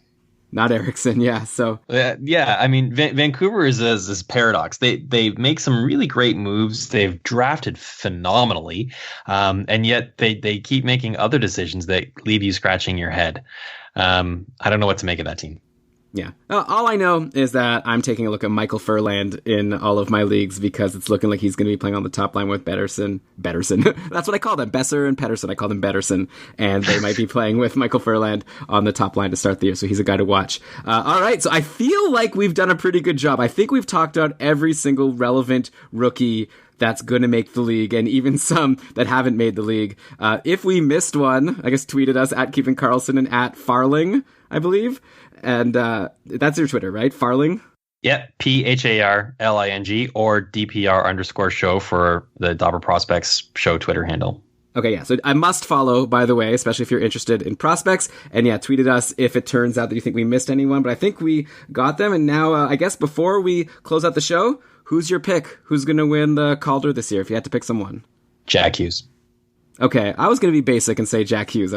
Not Eriksson, yeah. So I mean, Vancouver is this paradox. They make some really great moves. They've drafted phenomenally, and yet they keep making other decisions that leave you scratching your head. I don't know what to make of that team. Yeah. All I know is that I'm taking a look at Michael Furland in all of my leagues because it's looking like he's going to be playing on the top line with Betterson. That's what I call them. Besser and Pettersson. I call them Betterson. And they might be playing with Michael Furland on the top line to start the year. So he's a guy to watch. All right. So I feel like we've done a pretty good job. I think we've talked about every single relevant rookie that's going to make the league, and even some that haven't made the league. If we missed one, I guess tweeted us at Keeping Karlsson and at Farling, I believe. And that's your Twitter, right? Farling? Yeah, PHARLING or DPR_show for the Dobber Prospects show Twitter handle. Okay, yeah, so I must follow, by the way, especially if you're interested in prospects. And yeah, tweeted us if it turns out that you think we missed anyone. But I think we got them. And now, I guess before we close out the show, who's your pick? Who's going to win the Calder this year if you had to pick someone? Jack Hughes. Okay, I was going to be basic and say Jack Hughes.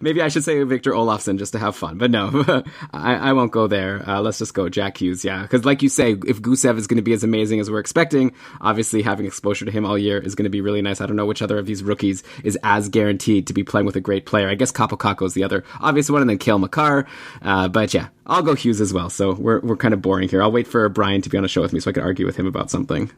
Maybe I should say Victor Olofsson just to have fun, but no, I won't go there. Let's just go Jack Hughes, yeah. Because like you say, if Gusev is going to be as amazing as we're expecting, obviously having exposure to him all year is going to be really nice. I don't know which other of these rookies is as guaranteed to be playing with a great player. I guess Kapokako is the other obvious one, and then Cale Makar. But yeah, I'll go Hughes as well. So we're kind of boring here. I'll wait for Brian to be on a show with me so I can argue with him about something.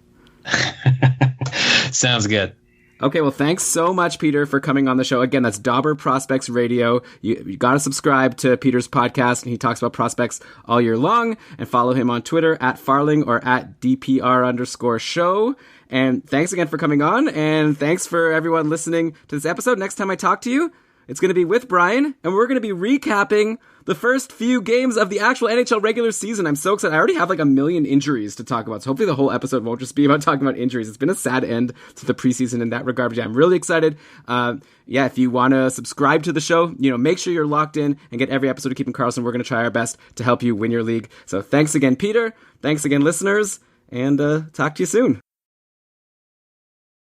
Sounds good. Okay, well, thanks so much, Peter, for coming on the show. Again, that's Dobber Prospects Radio. You got to subscribe to Peter's podcast, and he talks about prospects all year long. And follow him on Twitter at Farling or at DPR_show. And thanks again for coming on, and thanks for everyone listening to this episode. Next time I talk to you, it's going to be with Brian, and we're going to be recapping the first few games of the actual NHL regular season. I'm so excited. I already have 1 million injuries to talk about, so hopefully the whole episode won't just be about talking about injuries. It's been a sad end to the preseason in that regard, but yeah, I'm really excited. If you want to subscribe to the show, make sure you're locked in and get every episode of Keeping Karlsson. We're going to try our best to help you win your league. So thanks again, Peter. Thanks again, listeners, and talk to you soon.